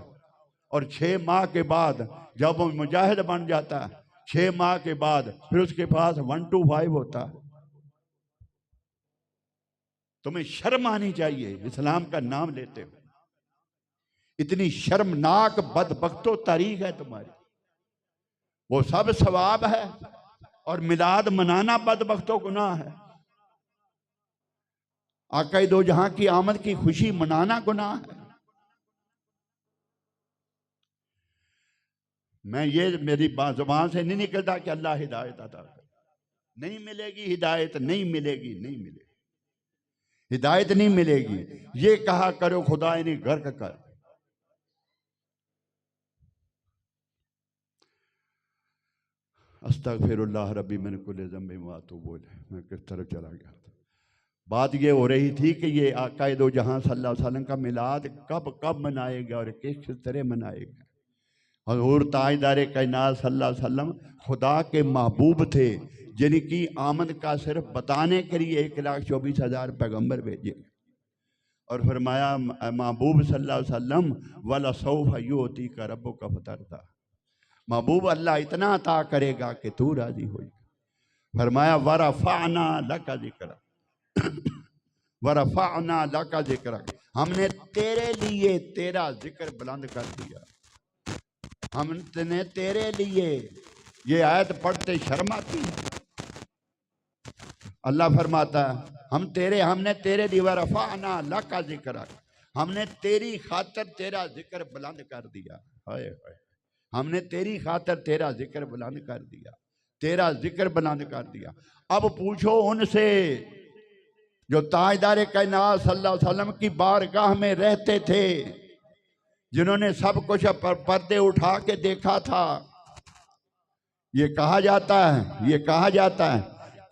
और 6 माह के बाद जब वो मुजाहिद बन जाता, 6 माह के बाद फिर उसके पास 125 होता। तुम्हें शर्म आनी चाहिए, इस्लाम का नाम लेते हो। इतनी शर्मनाक बदबख्तो तारीख है तुम्हारी। वो सब सवाब है और मिलाद मनाना बदबख्तो गुनाह है। आका दो जहां की आमद की खुशी मनाना गुनाह है। मैं ये मेरी जुबान से नहीं निकलता कि अल्लाह हिदायत अता करे, नहीं मिलेगी हिदायत, नहीं मिलेगी, नहीं मिलेगी हिदायत, नहीं मिलेगी। ये कहा करो खुदा इन्हीं घर का कर। अस्तगफिरुल्लाह रब्बी मिन कुल्लि ज़ंबिन व अतूबु इलैह। मैं किस तरफ चला गया था? बात ये हो रही थी कि ये आका दो जहां सल्लल्लाहु अलैहि वसल्लम का मिलाद कब मनाएगा और किस तरह मनाएगा। हुजूर ताजदार कायनात सल्लल्लाहु अलैहि वसल्लम खुदा के महबूब थे, जिनकी आमद का सिर्फ बताने के लिए 1,24,000 पैगंबर भेजे। और फरमाया महबूब सल्लल्लाहु अलैहि वसल्लम वला सौफ युती का रब्बो का फतर था, महबूब अल्लाह इतना अता करेगा कि तू राजी होगा। फरमाया वरफ़अना लका ज़िक्रा वरफ़अना लका ज़िक्रा, हमने तेरे लिए तेरा जिक्र बुलंद कर दिया। हमने तेरे लिए, ये आयत पढ़ते शर्म आती है। अल्लाह फरमाता है हमने तेरे लिए वरफ़अना लका ज़िक्रा, हमने तेरी खातिर तेरा जिक्र बुलंद कर दिया। हाय हाय, हमने तेरी खातिर तेरा जिक्र बुलंद कर दिया, तेरा जिक्र बुलंद कर दिया। अब पूछो उनसे जो ताजदार कायनात सल्लल्लाहु अलैहि वसल्लम की बारगाह में रहते थे, जिन्होंने सब कुछ पर्दे उठा के देखा था। ये कहा जाता है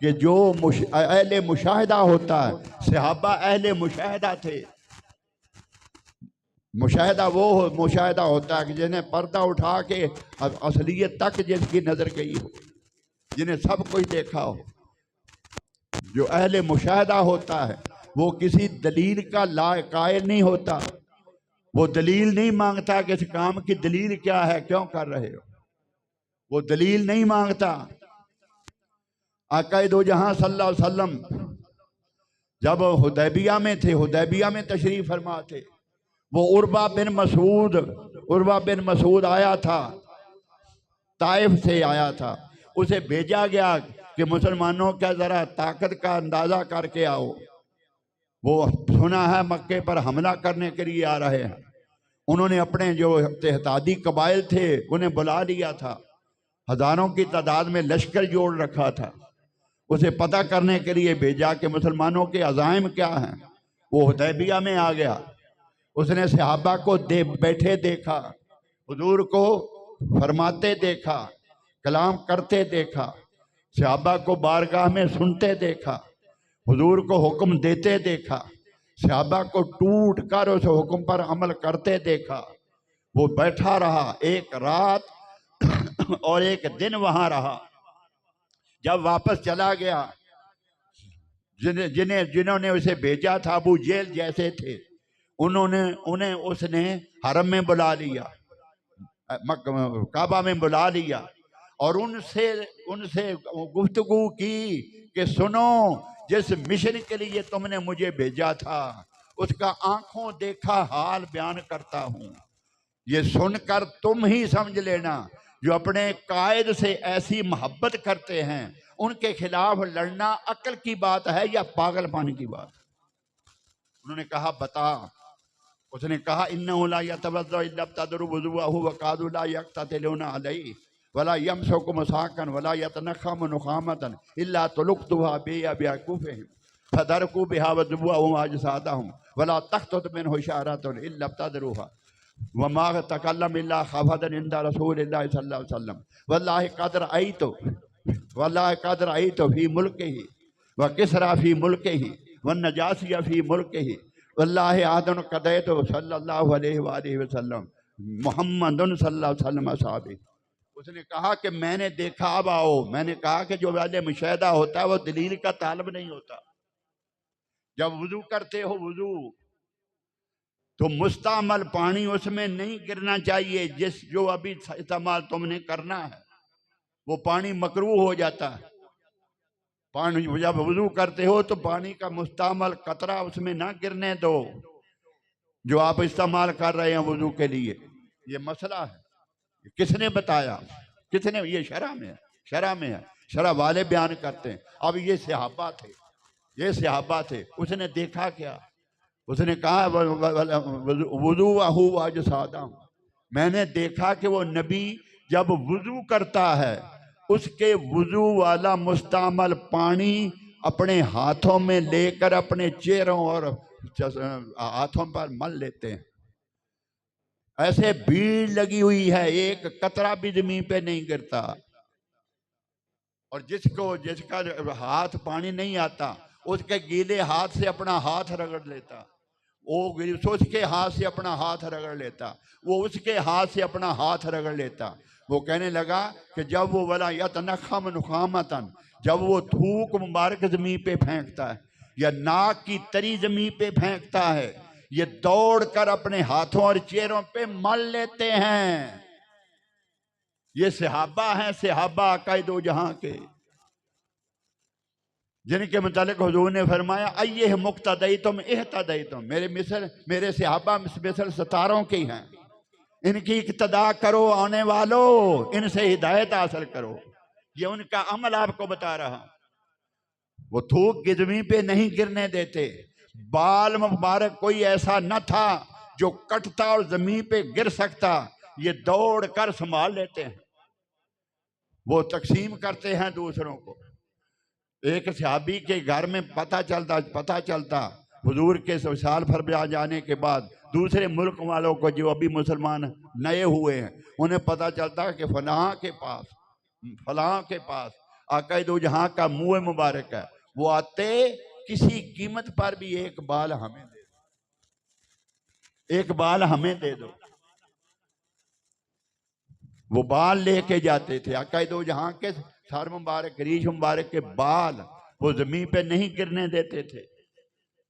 कि जो अहले मुशाहिदा होता है, सहाबा अहले मुशाहिदा थे। मुशाहिदा वो मुशाहिदा होता है कि जिन्हें पर्दा उठा के असलियत तक जिनकी नजर गई हो, जिन्हें सब कुछ देखा हो। जो अहले मुशाहिदा होता है वो किसी दलील का कायल नहीं होता। वो दलील नहीं मांगता कि इस काम की दलील क्या है, क्यों कर रहे हो, वो दलील नहीं मांगता। आका दो जहां सल्लल्लाहु अलैहि वसल्लम जब हुदैबिया में थे, हुदैबिया में तशरीफ फरमा थे, वो उर्वा बिन मसूद आया था, ताइफ से आया था। उसे भेजा गया कि मुसलमानों का जरा ताकत का अंदाजा करके आओ, वो सुना है मक्के पर हमला करने के लिए आ रहे हैं। उन्होंने अपने जो तेहतादी कबाइल थे उन्हें बुला लिया था, हजारों की तादाद में लश्कर जोड़ रखा था। उसे पता करने के लिए भेजा कि मुसलमानों के अज़ाइम क्या हैं। वो हुदैबिया में आ गया, उसने सहाबा को बैठे देखा, हुजूर को फरमाते देखा, कलाम करते देखा, सहाबा को बारगाह में सुनते देखा, हुजूर को हुक्म देते देखा, सहाबा को टूट कर उस हुक्म पर अमल करते देखा। वो बैठा रहा, एक रात और एक दिन वहां रहा। जब वापस चला गया, जिन्होंने उसे भेजा था अबू जेल जैसे थे, उन्हें उसने हरम में बुला लिया, काबा में बुला लिया और उनसे गुफ्तगू की कि सुनो, जिस मिशन के लिए तुमने मुझे भेजा था उसका आंखों देखा हाल बयान करता हूं। ये सुनकर तुम ही समझ लेना, जो अपने कायद से ऐसी मोहब्बत करते हैं उनके खिलाफ लड़ना अक्ल की बात है या पागलपन की बात। उन्होंने कहा बता। उसने कहा इन्नहु ला यतवज़्ज़अ इल्ला तदरु वुज़ूअहु व कादू ला यक्ततिलूना अलैहि वला यमसुकु मसाकन वला यतनखमु नुखामतन इल्ला तुलुक्तुहा बिअकुफिहिम फदरकू बिहा वज़ुअहु अजसादहुम वला तख्तुत मिनहु इशारतुन इल्ला तदरुहा वमा तकल्लम इल्ला खफदन इंदा रसूलिल्लाहि सल्लल्लाहु अलैहि वसल्लम वल्लाहि कद रअयतु फी मुल्किही व किसरा फी मुल्किही व नजासिया फी मुल्किही वल्लाहि आदन कदैतु सल्लल्लाहु अलैहि वसल्लम मुहम्मदुन सल्लल्लाहु अलैहि वसल्लम असहाबी। उसने कहा कि मैंने देखा, अब आओ। मैंने कहा कि जो वाले मुशाहिदा होता है वो दलील का तालब नहीं होता। जब वुजू करते हो वुजू, तो मुस्तामल पानी उसमें नहीं गिरना चाहिए। जो अभी इस्तेमाल तुमने करना है वो पानी मकरूह हो जाता है। पानी जब वुजू करते हो तो पानी का मुस्तामल कतरा उसमें ना गिरने दो, जो आप इस्तेमाल कर रहे हैं वुजू के लिए। ये मसला है। किसने बताया? किसने? ये शरा में है, शरा में है, शरा वाले बयान करते हैं। अब ये सहाबा थे, उसने देखा क्या? उसने कहा वुजू आहू आज सादा, मैंने देखा कि वो नबी जब वुजू करता है उसके वुजू वाला मुस्तामल पानी अपने हाथों में लेकर अपने चेहरों और हाथों पर मल लेते हैं। ऐसे भीड़ लगी हुई है, एक कतरा भी जमीन पे नहीं गिरता। और जिसका हाथ पानी नहीं आता उसके गीले हाथ से अपना हाथ रगड़ लेता, वो उसके हाथ से अपना हाथ रगड़ लेता, वो उसके हाथ से अपना हाथ रगड़ लेता। वो कहने लगा कि जब वो वाला यतनखम नुखामतन, जब वो थूक मुबारक जमीन पे फेंकता है या नाक की तरी जमीन पे फेंकता है, ये दौड़कर अपने हाथों और चेहरों पे मल लेते हैं। ये सहाबा हैं, सहाबा आकाए दो जहां के, जिनके मुतालिक हुजूर ने फरमाया अय्ये मुक्तदई तुम इहतदई तुम, मेरे सहाबा मिसल सितारों की हैं, इनकी इक्तदा करो, आने वालों इनसे हिदायत हासिल करो। ये उनका अमल आपको बता रहा हूं। वो थूक की जमीन पे नहीं गिरने देते। बाल मुबारक कोई ऐसा न था जो कटता और जमीन पे गिर सकता, ये दौड़ कर संभाल लेते हैं, वो तकसीम करते हैं दूसरों को। एक सहाबी के घर में पता चलता हुजूर के विशाल फरमा जाने के बाद दूसरे मुल्क वालों को जो अभी मुसलमान नए हुए हैं उन्हें पता चलता कि फलां के पास आका दो जहां का मुंह मुबारक है। वो आते किसी कीमत पर भी एक बाल हमें दे दो, एक बाल हमें दे दो। वो बाल लेके जाते थे आका दो जहां के सर मुबारक रीश मुबारक के बाल वो जमीन पे नहीं गिरने देते थे।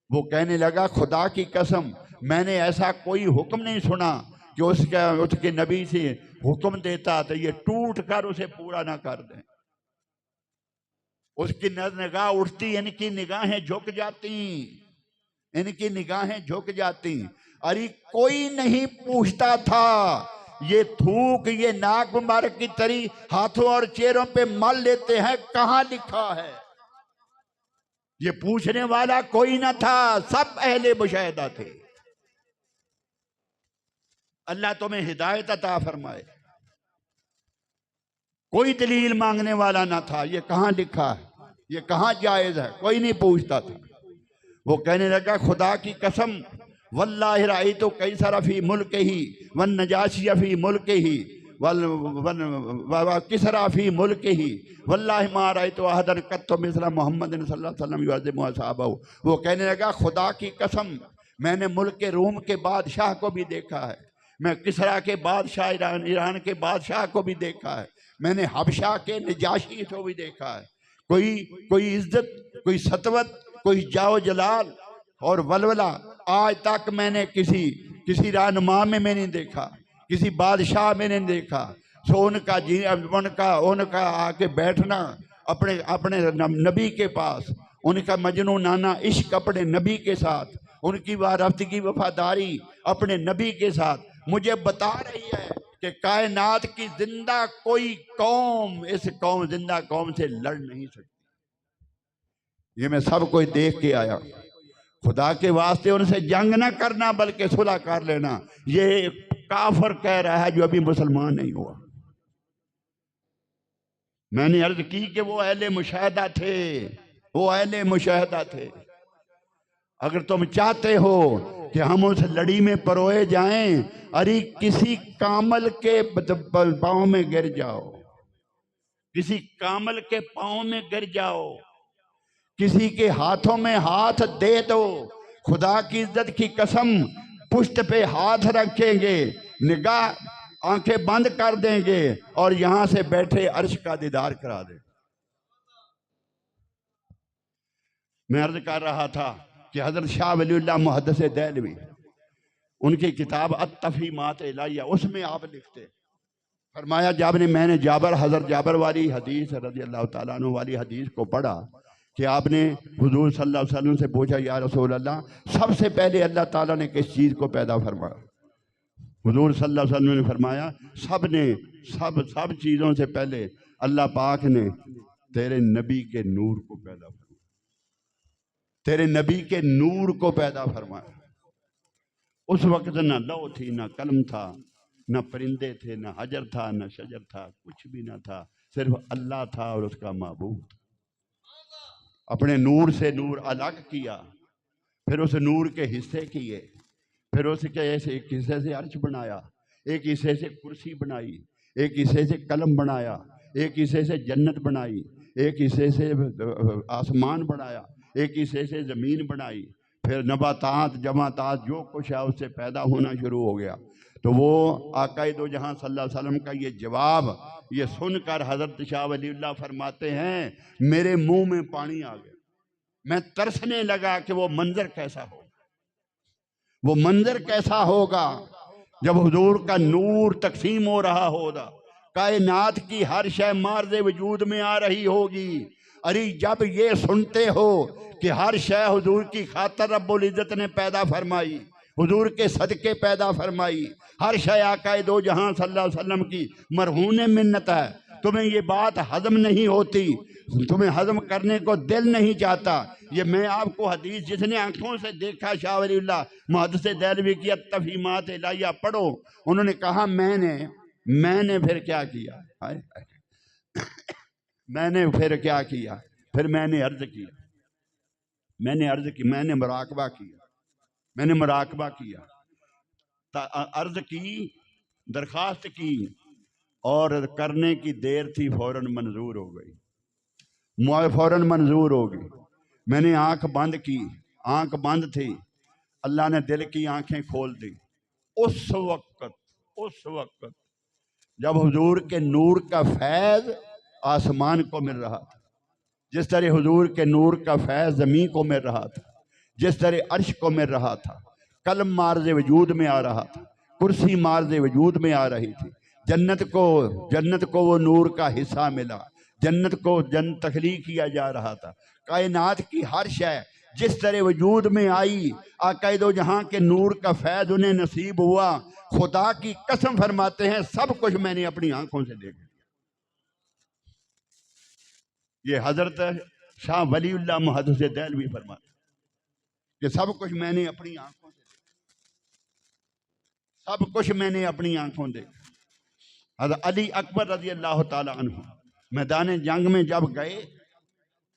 वो कहने लगा खुदा की कसम मैंने ऐसा कोई हुक्म नहीं सुना कि उसके नबी से हुक्म देता तो ये टूट कर उसे पूरा ना कर दें। उसकी निगाह उठती, इनकी निगाहें झुक जाती, इनकी निगाहें झुक जाती। अरे कोई नहीं पूछता था, ये थूक ये नाक मुबारक की तरी हाथों और चेहरों पे मल लेते हैं, कहां लिखा है? ये पूछने वाला कोई ना था, सब अहले मुशाहिदा थे। अल्लाह तुम्हें हिदायत अता फरमाए। कोई दलील मांगने वाला ना था, ये कहां लिखा है, ये कहां जायज है, कोई नहीं पूछता था। वो कहने लगा खुदा की कसम वल्लाहि राई तो कई सारा फी मुल्क ही वन नजाशिया फी मुल्क ही किसरा फी मुल्क ही वल्लाहि मा राई तो अहदन कत्तो मिसला मोहम्मद सल्लल्लाहु अलैहि वसल्लम युअज़्ज़िमु वो कहने लगा खुदा की कसम मैंने मुल्क के रोम के बादशाह को भी देखा है, मैं किसरा के बादशाह ईरान के बादशाह को भी देखा है, मैंने हबशा के नजाशी को भी देखा है। कोई इज्जत, कोई सतवत, कोई जाओ जलाल और वलवला आज तक मैंने किसी रहनुमा में नहीं देखा, किसी बादशाह में नहीं देखा। सो उनका आके बैठना अपने नबी के पास, उनका मजनू नाना इश्क अपने नबी के साथ, उनकी वारफ्तगी वफादारी अपने नबी के साथ मुझे बता रही है कि कायनात की जिंदा कोई कौम इस जिंदा कौम से लड़ नहीं सकती। ये मैं सब कोई देख के आया। खुदा के वास्ते उनसे जंग ना करना बल्कि सुलह कर लेना, ये काफर कह रहा है जो अभी मुसलमान नहीं हुआ। मैंने अर्ज की कि वो अहले मुशाहिदा थे, वो अहले मुशाहिदा थे। अगर तुम चाहते हो कि हम उस लड़ी में परोए जाएं, अरे किसी कामल के पांव में गिर जाओ, किसी कामल के पांव में गिर जाओ, किसी के हाथों में हाथ दे दो, खुदा की इज्जत की कसम पुष्ट पे हाथ रखेंगे, निगाह आंखें बंद कर देंगे और यहां से बैठे अर्श का दीदार करा दे। मैं अर्ज कर रहा था कि हजरत शाह वलीउल्लाह मुहद्दिस देहलवी उनकी किताब अत्तफ़ीमात इलाहिया उसमें आप लिखते फरमाया जब मैंने हजरत जाबर वाली हदीस रज़ी अल्लाह तआला अन्हु वाली हदीस को पढ़ा कि आपने हुजूर सल्लल्लाहु अलैहि वसल्लम से पूछा या रसूल अल्लाह सबसे पहले अल्लाह ताला ने किस चीज़ को पैदा फरमाया? हुजूर सल्लल्लाहु अलैहि वसल्लम ने फरमाया सब चीज़ों से पहले अल्लाह पाक ने तेरे नबी के नूर को पैदा फरमाया, तेरे नबी के नूर को पैदा फरमाया। उस वक्त ना लौ थी, ना कलम था, न परिंदे थे, न हजर था, न शजर था, कुछ भी ना था, सिर्फ अल्लाह था और उसका महबूब। अपने नूर से नूर अलग किया, फिर उस नूर के हिस्से किए, फिर उसके एक हिस्से से अर्श बनाया, एक हिस्से से कुर्सी बनाई, एक हिस्से से कलम बनाया, एक हिस्से से जन्नत बनाई, एक हिस्से से आसमान बनाया, एक हिस्से से ज़मीन बनाई, फिर नबातात जमातात जो कुछ है उससे पैदा होना शुरू हो गया। तो वो आका दो जहां सल्लल्लाहु अलैहि वसल्लम का ये जवाब ये सुनकर हजरत शाह वलीउल्लाह फरमाते हैं मेरे मुंह में पानी आ गया। मैं तरसने लगा कि वो मंजर कैसा हो, वो मंजर कैसा होगा जब हुजूर का नूर तकसीम हो रहा होगा, कायनात की हर शय मार्ज़े वजूद में आ रही होगी। अरे जब ये सुनते हो कि हर शय हुजूर की खातर रब्बुल इज़्ज़त ने पैदा फरमाई, हुजूर के सदके पैदा फरमाई, हर शय आका दो जहां सल्लल्लाहु अलैहि वसल्लम की मरहून मिन्नत है, तुम्हें ये बात हजम नहीं होती, तुम्हें हजम करने को दिल नहीं चाहता। ये मैं आपको हदीस जिसने आंखों से देखा शाह वलीउल्लाह मुहद्दिस देहलवी की तफहीमात इलाहिया पढ़ो, उन्होंने कहा मैंने फिर क्या किया, हाय हाय, मैंने फिर क्या किया, फिर मैंने अर्ज किया, मैंने मुराकबा किया, मैंने मुराकबा किया, अर्ज की, दरखास्त की और करने की देर थी, फौरन मंजूर हो गई, फौरन मंजूर हो गई। मैंने आंख बंद की, आंख बंद थी, अल्लाह ने दिल की आंखें खोल दी। उस वक्त जब हुजूर के नूर का फैज़ आसमान को मिल रहा था, जिस तरह हुजूर के नूर का फैज़ ज़मीन को मिल रहा था, जिस तरह अर्श को मिल रहा था, कलम मार्ज़े वजूद में आ रहा था, कुर्सी मार्ज़े वजूद में आ रही थी, जन्नत को वो नूर का हिस्सा मिला, जन्नत को तखलीक किया जा रहा था, कायनात की हर शय जिस तरह वजूद में आई, आका दो जहां के नूर का फैज़ उन्हें नसीब हुआ। खुदा की कसम फरमाते हैं सब कुछ मैंने अपनी आंखों से देख लिया। ये हजरत शाह वलीउल्लाह मुहद्दिस देहलवी फरमाते कि सब कुछ मैंने अपनी आंखों से देखा, सब कुछ मैंने अपनी आंखों देखा। हज़रत अली अकबर रज़ी अल्लाह ताला अन्हु मैदान जंग में जब गए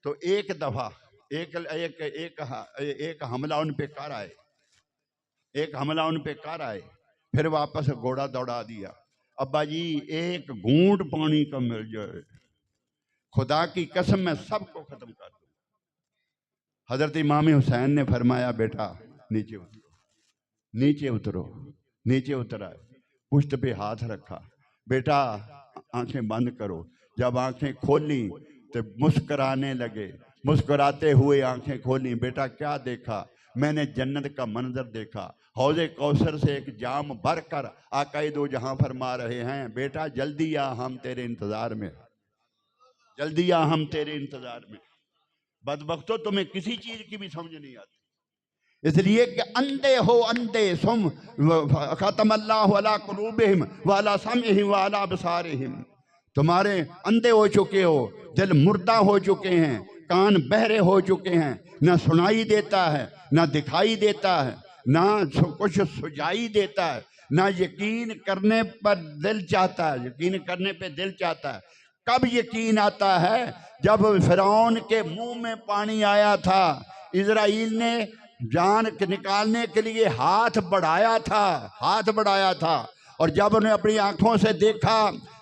तो एक दफा एक हमला उन पे कर आए, एक हमला उन पे कर आए, फिर वापस घोड़ा दौड़ा दिया। अब्बा जी एक घूंट पानी का मिल जाए, खुदा की कसम मैं सबको खत्म कर दूं। हजरत इमाम हुसैन ने फरमाया बेटा नीचे उतरो, नीचे उतरो, नीचे उतरा, पुश्त पे हाथ रखा, बेटा आंखें बंद करो। जब आंखें खोली तो मुस्कुराने लगे, मुस्कुराते हुए आंखें खोली। बेटा क्या देखा? मैंने जन्नत का मंजर देखा, हौज़े कौसर से एक जाम भर कर आका दो जहां फरमा रहे हैं बेटा जल्दी आ, हम तेरे इंतजार में, जल्दी आ, हम तेरे इंतजार में। बदबख्तो तुम्हें किसी चीज की भी समझ नहीं आती, इसलिए कि अंधे हो अंधे सुम खत्म अल्लाहु अला कुलूबिहिम व अला समइहिम व अला अबसारिहिम। तुम्हारे अंधे हो चुके हो, दिल मुर्दा हो चुके हैं, कान बहरे हो चुके हैं, ना सुनाई देता है, ना दिखाई देता है, ना कुछ सुझाई देता है, ना यकीन करने पर दिल चाहता है, यकीन करने पे दिल चाहता है। कब यकीन आता है? जब फिरौन के मुंह में पानी आया था, इजराइल ने जान निकालने के लिए हाथ बढ़ाया था, और जब उन्हें अपनी आंखों से देखा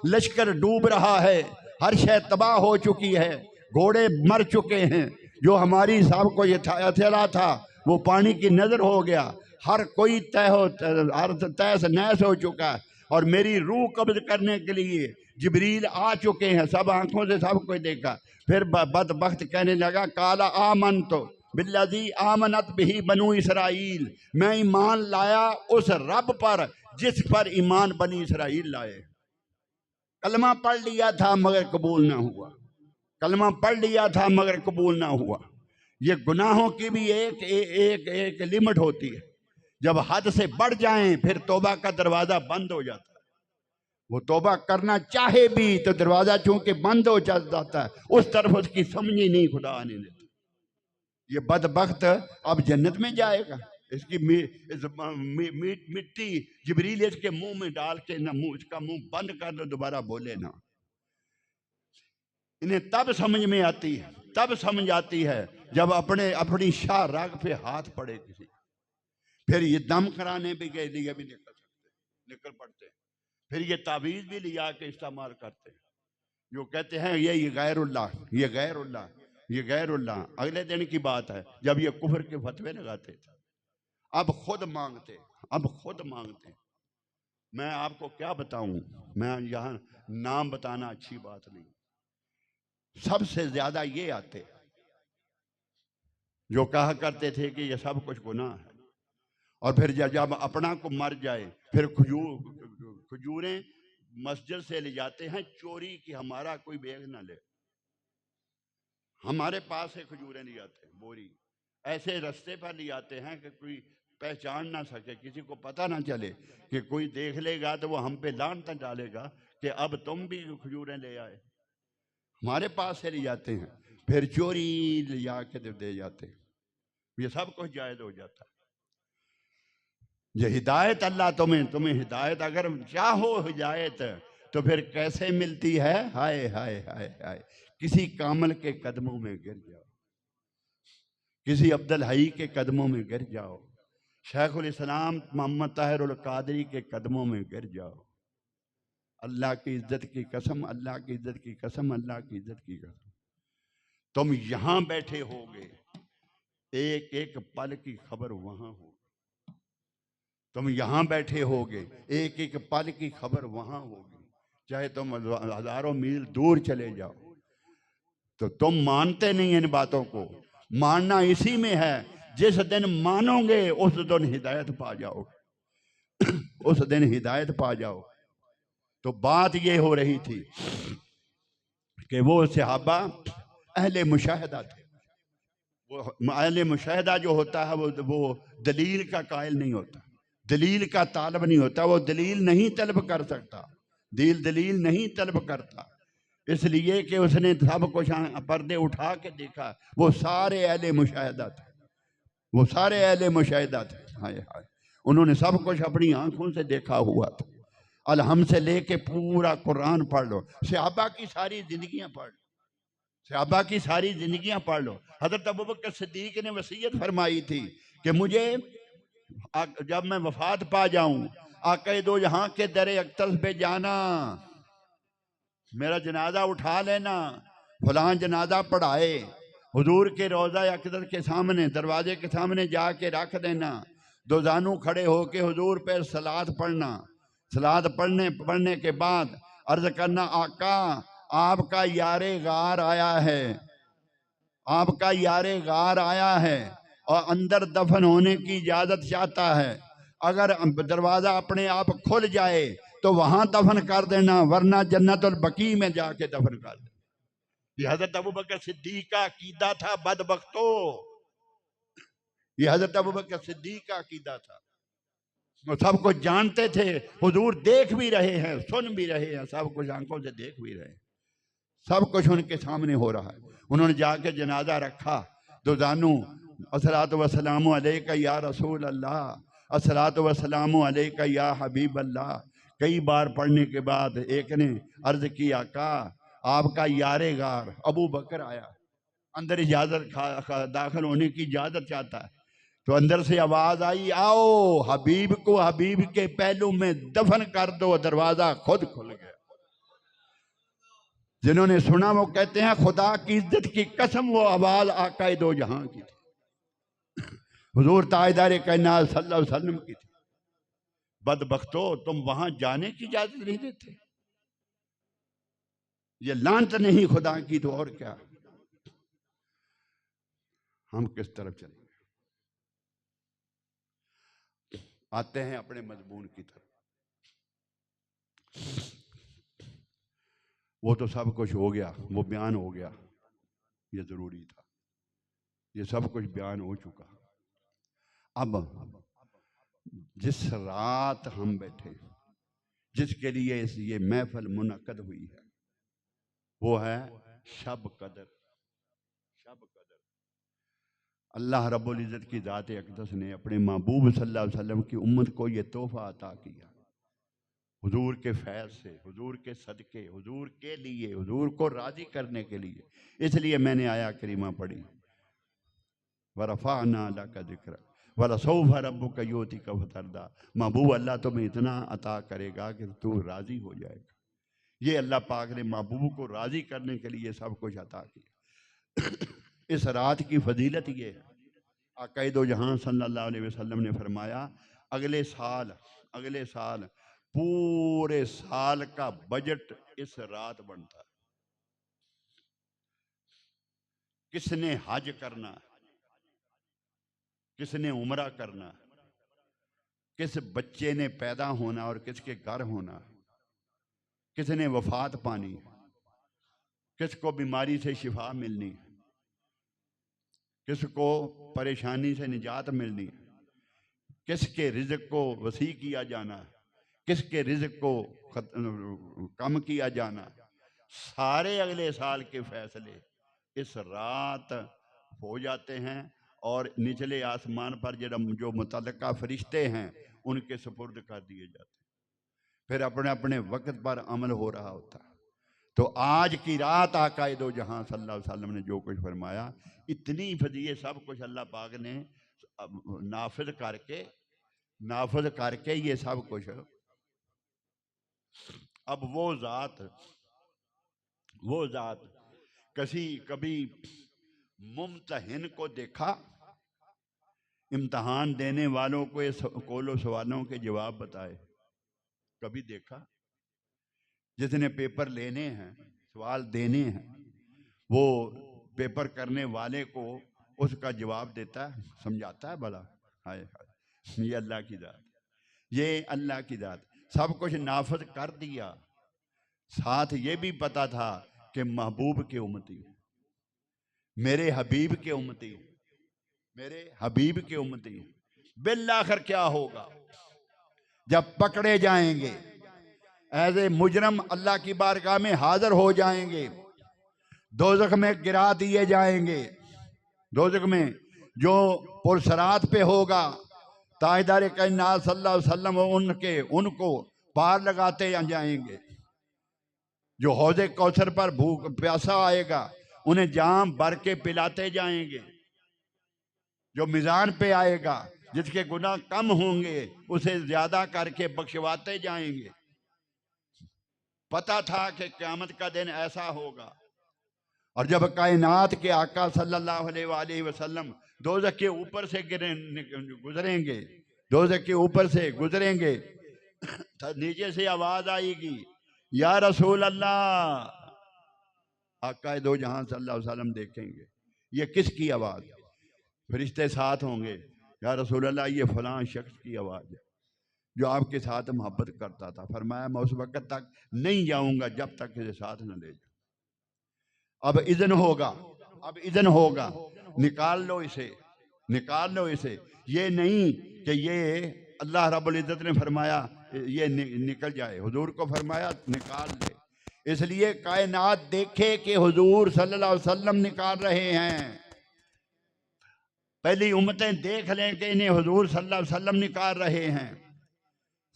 लश्कर डूब रहा है, हर शय तबाह हो चुकी है, घोड़े मर चुके हैं, जो हमारी साहब को ये हथेला था वो पानी की नजर हो गया, हर कोई तहस नहस हो चुका है, और मेरी रूह कब्ज करने के लिए जिब्रील आ चुके हैं। सब आंखों से सब कोई देखा। फिर बदबख्त कहने लगा काला आमन तो बिल्लज़ी आमनत बिही बनु इसराइल, मैं ईमान लाया उस रब पर जिस पर ईमान बनी इसराइल लाए। कलमा पढ़ लिया था मगर कबूल ना हुआ, कलमा पढ़ लिया था मगर कबूल ना हुआ। ये गुनाहों की भी एक लिमिट होती है, जब हद से बढ़ जाएं फिर तौबा का दरवाज़ा बंद हो जाता है। वो तौबा करना चाहे भी तो दरवाज़ा चूंकि बंद हो जाता है, उस तरफ उसकी समझ ही नहीं खुदा आने देता। ये बदबख्त अब जन्नत में जाएगा, इसकी मिट्टी जिब्रील इसके मुंह में डाल के ना मुंह, इसका मुंह बंद कर दो, दोबारा बोले ना। इन्हें तब समझ में आती है, तब समझ आती है जब अपनी शाह राग पे हाथ पड़े किसी, फिर ये दम कराने भी के लिए भी निकल पड़ते, फिर ये तावीज़ भी लिया के इस्तेमाल करते हैं, जो कहते हैं ये गैरुल्लाह, ये गैरुल्लाह, ये गैरुल्लाह। अगले दिन की बात है जब ये कुफर के फतवे लगाते थे, अब खुद मांगते, अब खुद मांगते। मैं आपको क्या बताऊं, मैं यहाँ नाम बताना अच्छी बात नहीं। सबसे ज्यादा ये आते जो कहा करते थे कि ये सब कुछ गुनाह है, और फिर जब अपना को मर जाए फिर खजूरें मस्जिद से ले जाते हैं चोरी की, हमारा कोई बेग ना ले। हमारे पास से खजूरें ले जाते हैं बोरी, ऐसे रास्ते पर ले जाते हैं कि कोई पहचान ना सके, किसी को पता ना चले, कि कोई देख लेगा तो वो हम पे लानत डालेगा कि अब तुम भी खजूरें ले आए। हमारे पास से ले जाते हैं, फिर चोरी ले जाके दे जाते हैं। ये सब कुछ जायज हो जाता है। ये हिदायत अल्लाह तुम्हें हिदायत अगर चाहो हिदायत तो फिर कैसे मिलती है? हाय हाय हाय हाय, किसी कामल के कदमों में गिर जाओ, किसी अब्दुल हई के कदमों में गिर जाओ, शेखुल इस्लाम मोहम्मद ताहिरुल कादरी के कदमों में गिर जाओ। अल्लाह की इज्जत की कसम, अल्लाह की इज्जत की कसम, अल्लाह की इज्जत की कसम, तुम यहां बैठे होगे, एक एक पल की खबर वहां होगी। तुम यहां बैठे होगे, एक एक पल की खबर वहां होगी। चाहे तुम हजारों मील दूर चले जाओ। तो तुम मानते नहीं इन बातों को, मानना इसी में है। जिस दिन मानोगे उस दिन हिदायत पा जाओगे, उस दिन हिदायत पा जाओ। तो बात ये हो रही थी कि वो सहाबा अहले मुशाहिदा थे। वो अहले मुशाहिदा जो होता है वो दलील का कायल नहीं होता, दलील का तालब नहीं होता, वो दलील नहीं तलब कर सकता, दलील नहीं तलब करता, इसलिए कि उसने सब कुछ पर्दे उठा के देखा। वो सारे अहले मुशाहिदा थे, वो सारे अहले मुशाहिदा थे। हाय हाय, उन्होंने सब कुछ अपनी आंखों से देखा हुआ था। अलहम से लेके पूरा कुरान पढ़ लो, सहाबा की सारी जिंदगियां पढ़ लो, सहाबा की सारी जिंदगियां पढ़ लो। हजरत अबू बकर सिद्दीक ने वसीयत फरमाई थी कि मुझे जब मैं वफात पा जाऊं, आक़ा दो जहां के दरे अक्तस पे जाना, मेरा जनाजा उठा लेना, फलां जनाजा पढ़ाए, हुजूर के रोज़ा अक़दस के सामने, दरवाजे के सामने जाके रख देना, दो जानू खड़े होके हुजूर पे सलात पढ़ना, सलात पढ़ने के बाद अर्ज करना, आका आपका यारे गार आया है, आपका यारे गार आया है और अंदर दफन होने की इजाजत चाहता है। अगर दरवाजा अपने आप खुल जाए तो वहां दफन कर देना, वरना जन्नतुल बकी में जाके दफन कर देना। ये हजरत अबू बकर सिद्दीक का अकीदा था। बदबख्तो, ये हजरत अबू बकर सिद्दीक का अकीदा था। वो सब कुछ जानते थे, हुजूर देख भी रहे हैं, सुन भी रहे हैं, सब कुछ आंखों से देख भी रहे हैं, सब कुछ उनके सामने हो रहा है। उन्होंने जाके जनाजा रखा, दो जानू अस्सलातु वस्सलामु अलैका या रसूल अल्लाह, अस्सलातु वस्सलामु अलैका या हबीब अल्लाह। कई बार पढ़ने के बाद एक ने अर्ज की, आका आपका यारे गार अबू बकर आया, अंदर इजाजत दाखिल होने की इजाजत चाहता है। तो अंदर से आवाज आई, आओ हबीब को हबीब के पहलू में दफन कर दो। दरवाजा खुद खुल गया। जिन्होंने सुना वो कहते हैं, खुदा की इज्जत की कसम, वो आवाज आका दो जहां की थी, हुजूर ताजदार कायनात सल्लल्लाहु अलैहि वसल्लम की थी। बदबख्तो, तुम वहां जाने की इजाजत नहीं देते। ये लांत नहीं खुदा की तो और क्या। हम किस तरफ चलेंगे? आते हैं अपने मजमून की तरफ। वो तो सब कुछ हो गया, वो बयान हो गया, ये जरूरी था, ये सब कुछ बयान हो चुका। अब जिस रात हम बैठे, जिसके लिए ये महफिल मुनक्कद हुई है, वो है शब कदर। शब कदर अल्लाह रब्बुल इज़्ज़त की ज़ात अक़दस ने अपने महबूब सल्लल्लाहु अलैहि वसल्लम की उम्मत को ये तोहफा अता किया, हुजूर के फैज़ से, हुजूर के सदके, हुजूर के लिए, हुजूर को राजी करने के लिए। इसलिए मैंने आया करीमा पढ़ी, वरफ़अना लका ज़िक्रा वलसौफ़ रब्बुका युअतिका फ़तरदा। महबूब अल्लाह तुम्हें इतना अता करेगा कि तू राजी हो जाएगा। ये अल्लाह पाक ने महबूब को राजी करने के लिए सब कुछ अता किया। इस रात की फजीलत ये है, आक़ा दो जहां सल्लल्लाहु अलैहि वसल्लम ने फरमाया, अगले साल पूरे साल का बजट इस रात बनता है। किसने हज करना, किसने उम्रा करना, किस बच्चे ने पैदा होना और किसके घर होना, किसने वफात पानी, किसको बीमारी से शिफा मिलनी, किसको परेशानी से निजात मिलनी, किसके रिज़्क को वसी किया जाना, किसके रिज़्क को कम किया जाना, सारे अगले साल के फैसले इस रात हो जाते हैं और निचले आसमान पर जो मुतल्लका फरिश्ते हैं उनके सुपुर्द कर दिए जाते हैं। फिर अपने अपने वक्त पर अमल हो रहा होता है। तो आज की रात आका दो जहां सल्लल्लाहु अलैहि वसल्लम ने जो कुछ फरमाया, इतनी फजीए सब कुछ अल्लाह पाक ने नाफिज करके ये सब कुछ। अब वो जात कभी मुमतहिन को देखा, इम्तहान देने वालों को ये कोलो सवालों के जवाब बताए? कभी देखा? जिसने पेपर लेने हैं, सवाल देने हैं, वो पेपर करने वाले को उसका जवाब देता है, समझाता है भला? हाय हाय, ये अल्लाह की जात, ये अल्लाह की जात। सब कुछ नाफिज कर दिया, साथ ये भी पता था कि महबूब के उम्मती, मेरे हबीब के उम्मती, मेरे हबीब के उम्मती। बिल आखिर क्या होगा जब पकड़े जाएंगे, एज ए मुजरम अल्लाह की बारगाह में हाजिर हो जाएंगे, दोजख में गिरा दिए जाएंगे। दोजख में जो पुरसरात पे होगा, ताजदार कायनात सल्लल्लाहु अलैहि वसल्लम उनको पार लगाते जाएंगे। जो हौज़े कौसर पर भूख प्यासा आएगा उन्हें जाम भर के पिलाते जाएंगे। जो मिजान पे आएगा, जिसके गुनाह कम होंगे उसे ज्यादा करके बख्शवाते जाएंगे। पता था कि क़यामत का दिन ऐसा होगा। और जब कायनात के आका सल्लल्लाहु अलैहि वसल्लम दोज़ख के ऊपर से गुजरेंगे, दोज़ख के ऊपर से गुजरेंगे, तो नीचे से आवाज आएगी, या रसूल अल्लाह। आका दो जहां सल्लल्लाहु अलैहि वसल्लम देखेंगे, ये किसकी आवाज? फरिश्ते साथ होंगे, या रसूल अल्लाह ये फलां शख्स की आवाज है जो आपके साथ मोहब्बत करता था। फरमाया मैं उस वक्त तक नहीं जाऊंगा जब तक इसे साथ न ले जाऊं। अब इज़्न होगा, अब इज़्न होगा, निकाल लो इसे, निकाल लो इसे। ये नहीं कि ये अल्लाह रब्बुल इज़्ज़त ने फरमाया ये निकल जाए, हुजूर को फरमाया निकाल ले। इसलिए कायनात देखे कि हुजूर सल्लल्लाहु अलैहि वसल्लम निकाल रहे हैं। पहली उम्मतें देख लें कि इन्हें हुजूर सल्लल्लाहु अलैहि वसल्लम निकाल रहे हैं।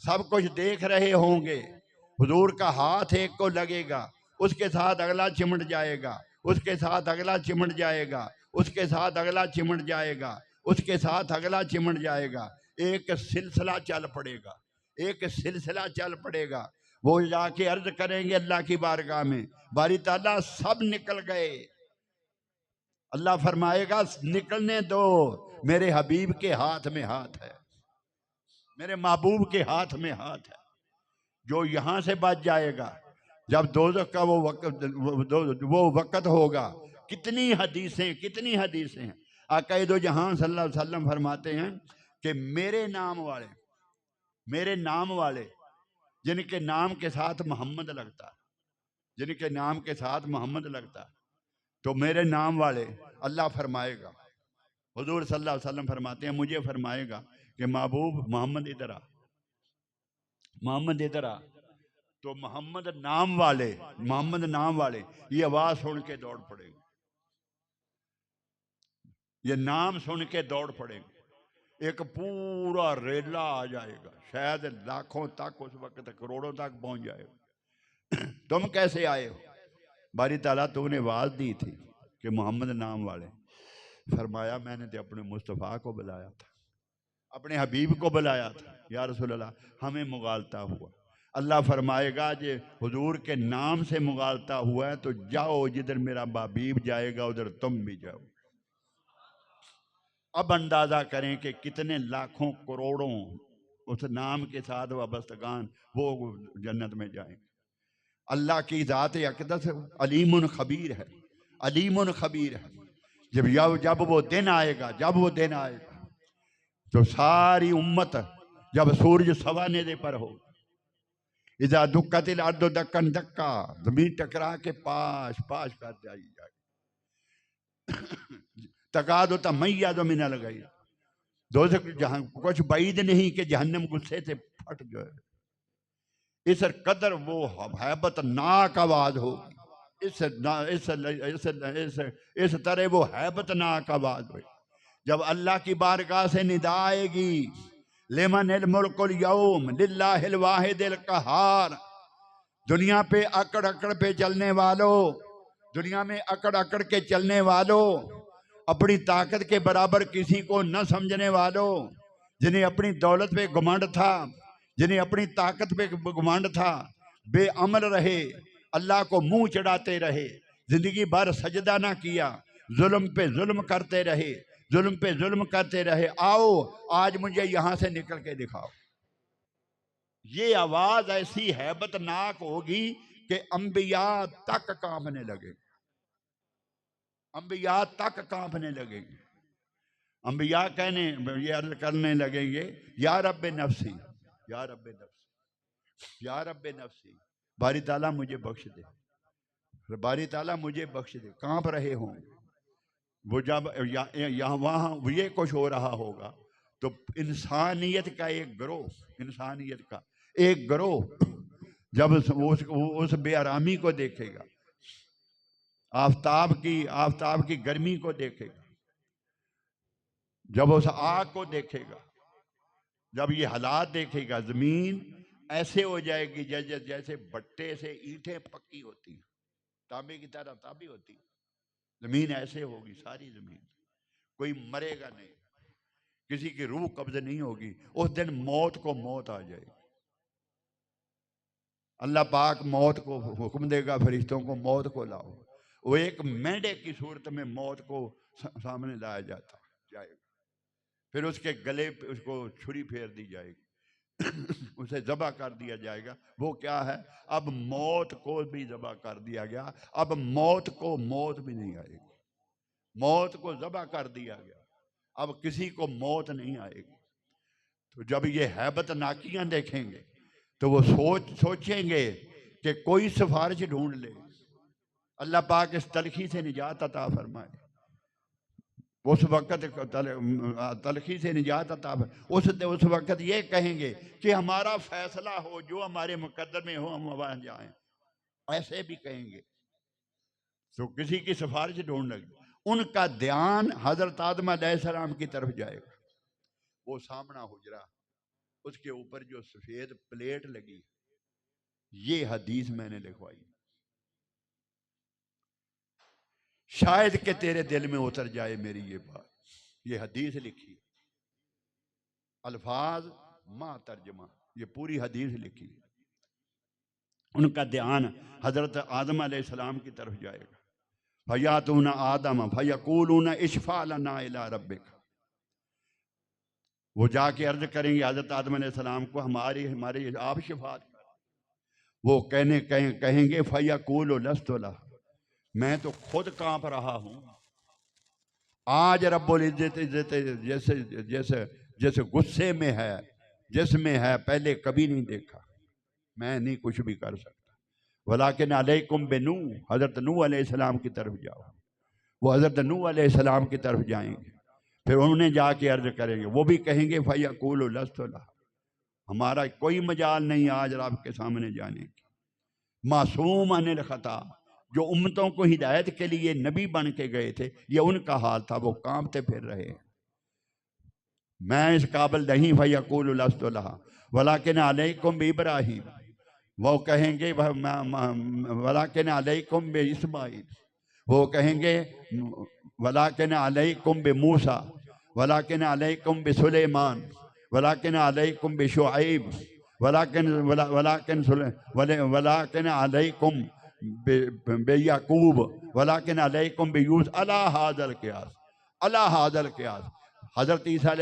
सब कुछ देख रहे होंगे। हुजूर का हाथ एक को लगेगा, उसके साथ अगला चिमट जाएगा, उसके साथ अगला चिमट जाएगा, उसके साथ अगला चिमट जाएगा, उसके साथ अगला चिमट जाएगा। एक सिलसिला चल पड़ेगा, एक सिलसिला चल पड़ेगा। वो जाके अर्ज करेंगे अल्लाह की बारगाह में, बारी ताला सब निकल गए। अल्लाह फरमाएगा निकलने दो, मेरे हबीब के हाथ में हाथ है, मेरे महबूब के हाथ में हाथ है। जो यहां से बच जाएगा, जब दोज़ख का वो वक्त होगा। कितनी हदीसें हैं। आका दो जहां सल्लल्लाहु अलैहि वसल्लम फरमाते हैं कि मेरे नाम वाले जिनके नाम के साथ मोहम्मद लगता, जिनके नाम के साथ मोहम्मद लगता, तो मेरे नाम वाले अल्लाह फरमाएगा, हुजूर सल्लल्लाहु अलैहि वसल्लम फरमाते हैं, मुझे फरमाएगा कि महबूब मोहम्मद इधर आ, मोहम्मद इधर आ। तो मोहम्मद नाम वाले ये आवाज सुन के दौड़ पड़ेंगे, ये नाम सुन के दौड़ पड़ेंगे। एक पूरा रेला आ जाएगा, शायद लाखों तक, उस वक्त करोड़ों तक पहुंच जाएगा। तुम कैसे आए हो? बारी ताला तुमने आवाज दी थी कि मोहम्मद नाम वाले। फरमाया मैंने तो अपने मुस्तफ़ा को बुलाया था, अपने हबीब को बुलाया था। या रसूल अल्लाह हमें मुगालता हुआ। अल्लाह फरमाएगा जे हुजूर के नाम से मुगालता हुआ है तो जाओ, जिधर मेरा हबीब जाएगा उधर तुम भी जाओ। अब अंदाजा करें कि कितने लाखों करोड़ों उस नाम के साथ वाबस्तगान वो जन्नत में जाएंगे। अल्लाह की ज़ात अक़दस अलीमुन खबीर है, अलीमुन खबीर है। जब वो दिन आएगा, जब वो दिन आएगा तो सारी उम्मत जब सूरज सवा नेज़े पर हो, इज़ा दुक्कतिल अर्दु दक्कन दक्का, जमीन टकरा के पाश पाश कर जाएगी। तकादो तमय्या जो मिना लगाई दोज़ख जहां कुछ बैद नहीं कि जहन्नम गुस्से से फट जाए। इस कदर वो हैबतनाक आवाज होगी, इस तरह वो हैबतनाक आवाज होगी जब अल्लाह की बारगाह से निदा आएगी, लिमनिल मुल्कुल यौम लिल्लाहिल वाहिदिल कहार। दुनिया पे अकड़ अकड़ पे चलने वालों, दुनिया में अकड़ अकड़ के चलने वालों, अपनी ताकत के बराबर किसी को न समझने वालों, जिन्हें अपनी दौलत पे घमंड था, जिन्हें अपनी ताकत पे घमंड था, बेअमल रहे, अल्लाह को मुंह चढ़ाते रहे, जिंदगी भर सजदा ना किया, जुल्म पे जुल्म करते रहे, जुल्म पे जुल्म करते रहे। आओ आज मुझे यहां से निकल के दिखाओ। ये आवाज ऐसी हैबतनाक होगी कि अंबिया तक कांपने लगे, अंबिया तक कांपने लगेंगे। अंबिया कहने ये अर्ज करने लगेंगे, या रब्बे नफ्सी, या रब्बे नफ्सी, या रब्बे नफ्सी, बारी ताला मुझे बख्श दे, बारी ताला मुझे बख्श दे। कांप रहे हों वो। जब यहाँ वहाँ ये कुछ हो रहा होगा तो इंसानियत का एक ग्रोह, इंसानियत का एक ग्रोह जब उस बेआरामी को देखेगा, आफताब की गर्मी को देखेगा, जब उस आग को देखेगा, जब ये हालात देखेगा, जमीन ऐसे हो जाएगी जैसे भट्टे से ईंटें पक्की होती हैं, तांबे की तरह तांबी होती है। जमीन ऐसे होगी, सारी जमीन, कोई मरेगा नहीं, किसी की रूह कब्ज नहीं होगी। उस दिन मौत को मौत आ जाएगी। अल्लाह पाक मौत को हुक्म देगा फरिश्तों को, मौत को लाओ। वो एक मेंढे की सूरत में मौत को सामने लाया जाएगा, फिर उसके गले पे उसको छुरी फेर दी जाएगी उसे ज़बह कर दिया जाएगा। वो क्या है, अब मौत को भी ज़बह कर दिया गया, अब मौत को मौत भी नहीं आएगी, मौत को ज़बह कर दिया गया, अब किसी को मौत नहीं आएगी। तो जब ये हैबत नाकियां देखेंगे तो वो सोचेंगे कि कोई सिफारिश ढूंढ ले। अल्लाह पाक इस तलखी से निजात अता फरमाए, उस वक़्त तलखी से निजात अता फरमाए। उस वक़्त ये कहेंगे कि हमारा फैसला हो, जो हमारे मुकद्दर में हो हम वहाँ जाएं, ऐसे भी कहेंगे। तो किसी की सिफारिश ढूंढ लगे, उनका ध्यान हजरत आदम अलैहिस्सलाम की तरफ जाएगा। वो सामना हुजरा, उसके ऊपर जो सफेद प्लेट लगी, ये हदीस मैंने लिखवाई, शायद कि तेरे दिल में उतर जाए मेरी ये बात। ये हदीस लिखी, अल्फाज मा तर्जमा, ये पूरी हदीस लिखी। उनका ध्यान हजरत आदम अलैहिस्सलाम की तरफ जाएगा। फयातूना आदम फयकूलूना इशफा लना इला रब्बिक, वो जाके अर्ज करेंगे हजरत आदम अलैहिस्सलाम को, हमारे आप शिफात कर। वो कहेंगे फयकूलु लस्तु लह, मैं तो खुद कांप रहा हूं। आज रब्बुल इज्जत जैसे जैसे जैसे गुस्से में है, जिसमें है, पहले कभी नहीं देखा, मैं नहीं कुछ भी कर सकता। वलाकिन अलैकुम बिनू, हजरत नूह अलैहिस्सलाम की तरफ जाओ। वो हजरत नूह अलैहिस्सलाम की तरफ जाएंगे, फिर उन्हें जाके अर्ज करेंगे, वो भी कहेंगे फयकूलु लस्तु लह, हमारा कोई मजाल नहीं आज रब के सामने जाने की। मासूम अनिल खता, जो उम्मतों को हिदायत के लिए नबी बन के गए थे, ये उनका हाल था, वो कांपते फिर रहे। मैं इस काबिल नहीं फयकूलु लस्तु लह वलाकिन अलैकुम बिइब्राहीम, वो कहेंगे वलाकिन अलैकुम बि इस्माइल, वो कहेंगे वलाकिन अलैकुम बि मूसा, वलाकिन अलैकुम बि सुलेमान, वलाकिन अलैकुम बि शुआइब, वलाकिन अलैकुम बे याकूब, वलाकिन अलैकुम बे यूस अला हादल क़ियास, अला हादल क़ियास। हजरत ईसा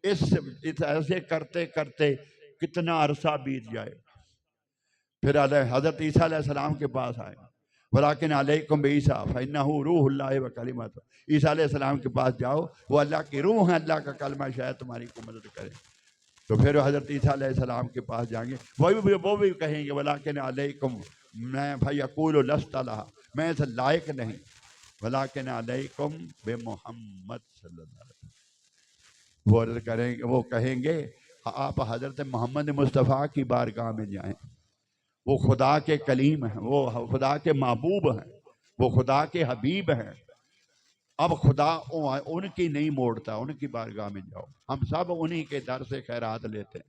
इस ऐसे करते करते कितना अरसा बीत जाए। फिर हज़रत ईसा अलैहिस्सलाम के पास आए, वलाकिन अलैकुम बीसा फ़इन्नहु रूहुल्लाहि व कलिमतुहु, ईसा अलैहिस्सलाम के पास जाओ, वो अल्लाह की रूह है, अल्लाह का कलमा शायद तुम्हारी को मदद करे। तो फिर हज़रत ईसा अलैहिस्सलाम के पास जाएंगे, वो भी कहेंगे वलाकिन अलैकुम, मैं भाई अकूल लस्त लहा, मैं इस लायक नहीं, वलाकिन अलैकुम बे मोहम्मद सल्लल्लाहु अलैहि वसल्लम, वो अर्ज़ करेंगे, वो कहेंगे आप हज़रत मोहम्मद मुस्तफ़ा की बारगाह में जाएं, वो खुदा के कलीम हैं, वो खुदा के महबूब हैं, वो खुदा के हबीब हैं। अब खुदा उनकी नहीं मोड़ता, उनकी बारगाह में जाओ। हम सब उन्हीं के दर से खैरात लेते हैं।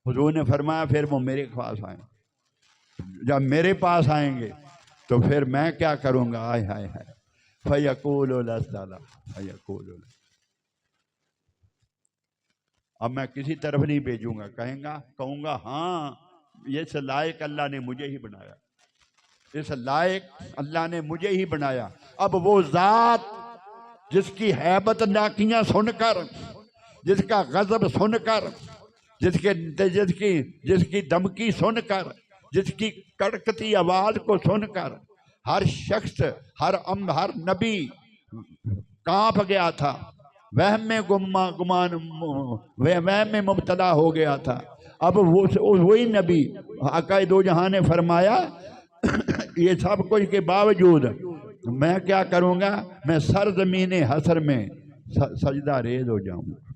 हुजूर ने फरमाया फिर वो मेरे पास आए, जब मेरे पास आएंगे तो फिर मैं क्या करूँगा, आय हाय हाय, फयकूल लस्ताला फयकूल, अब मैं किसी तरफ नहीं भेजूंगा, कहूँगा हाँ इस लायक अल्लाह ने मुझे ही बनाया, इस लायक अल्लाह ने मुझे ही बनाया। अब वो ज़ात जिसकी हैबत नाकियां सुनकर, जिसका गजब सुनकर, जिसकी धमकी सुनकर, जिसकी कड़कती आवाज को सुनकर हर शख्स, हर नबी कांप गया था, वहम में मुब्तला हो गया था। अब वही नबी आका दो जहां ने फरमाया ये सब कुछ के बावजूद मैं क्या करूंगा, मैं सरजमीन हसर में सजदा रेज हो जाऊंगा,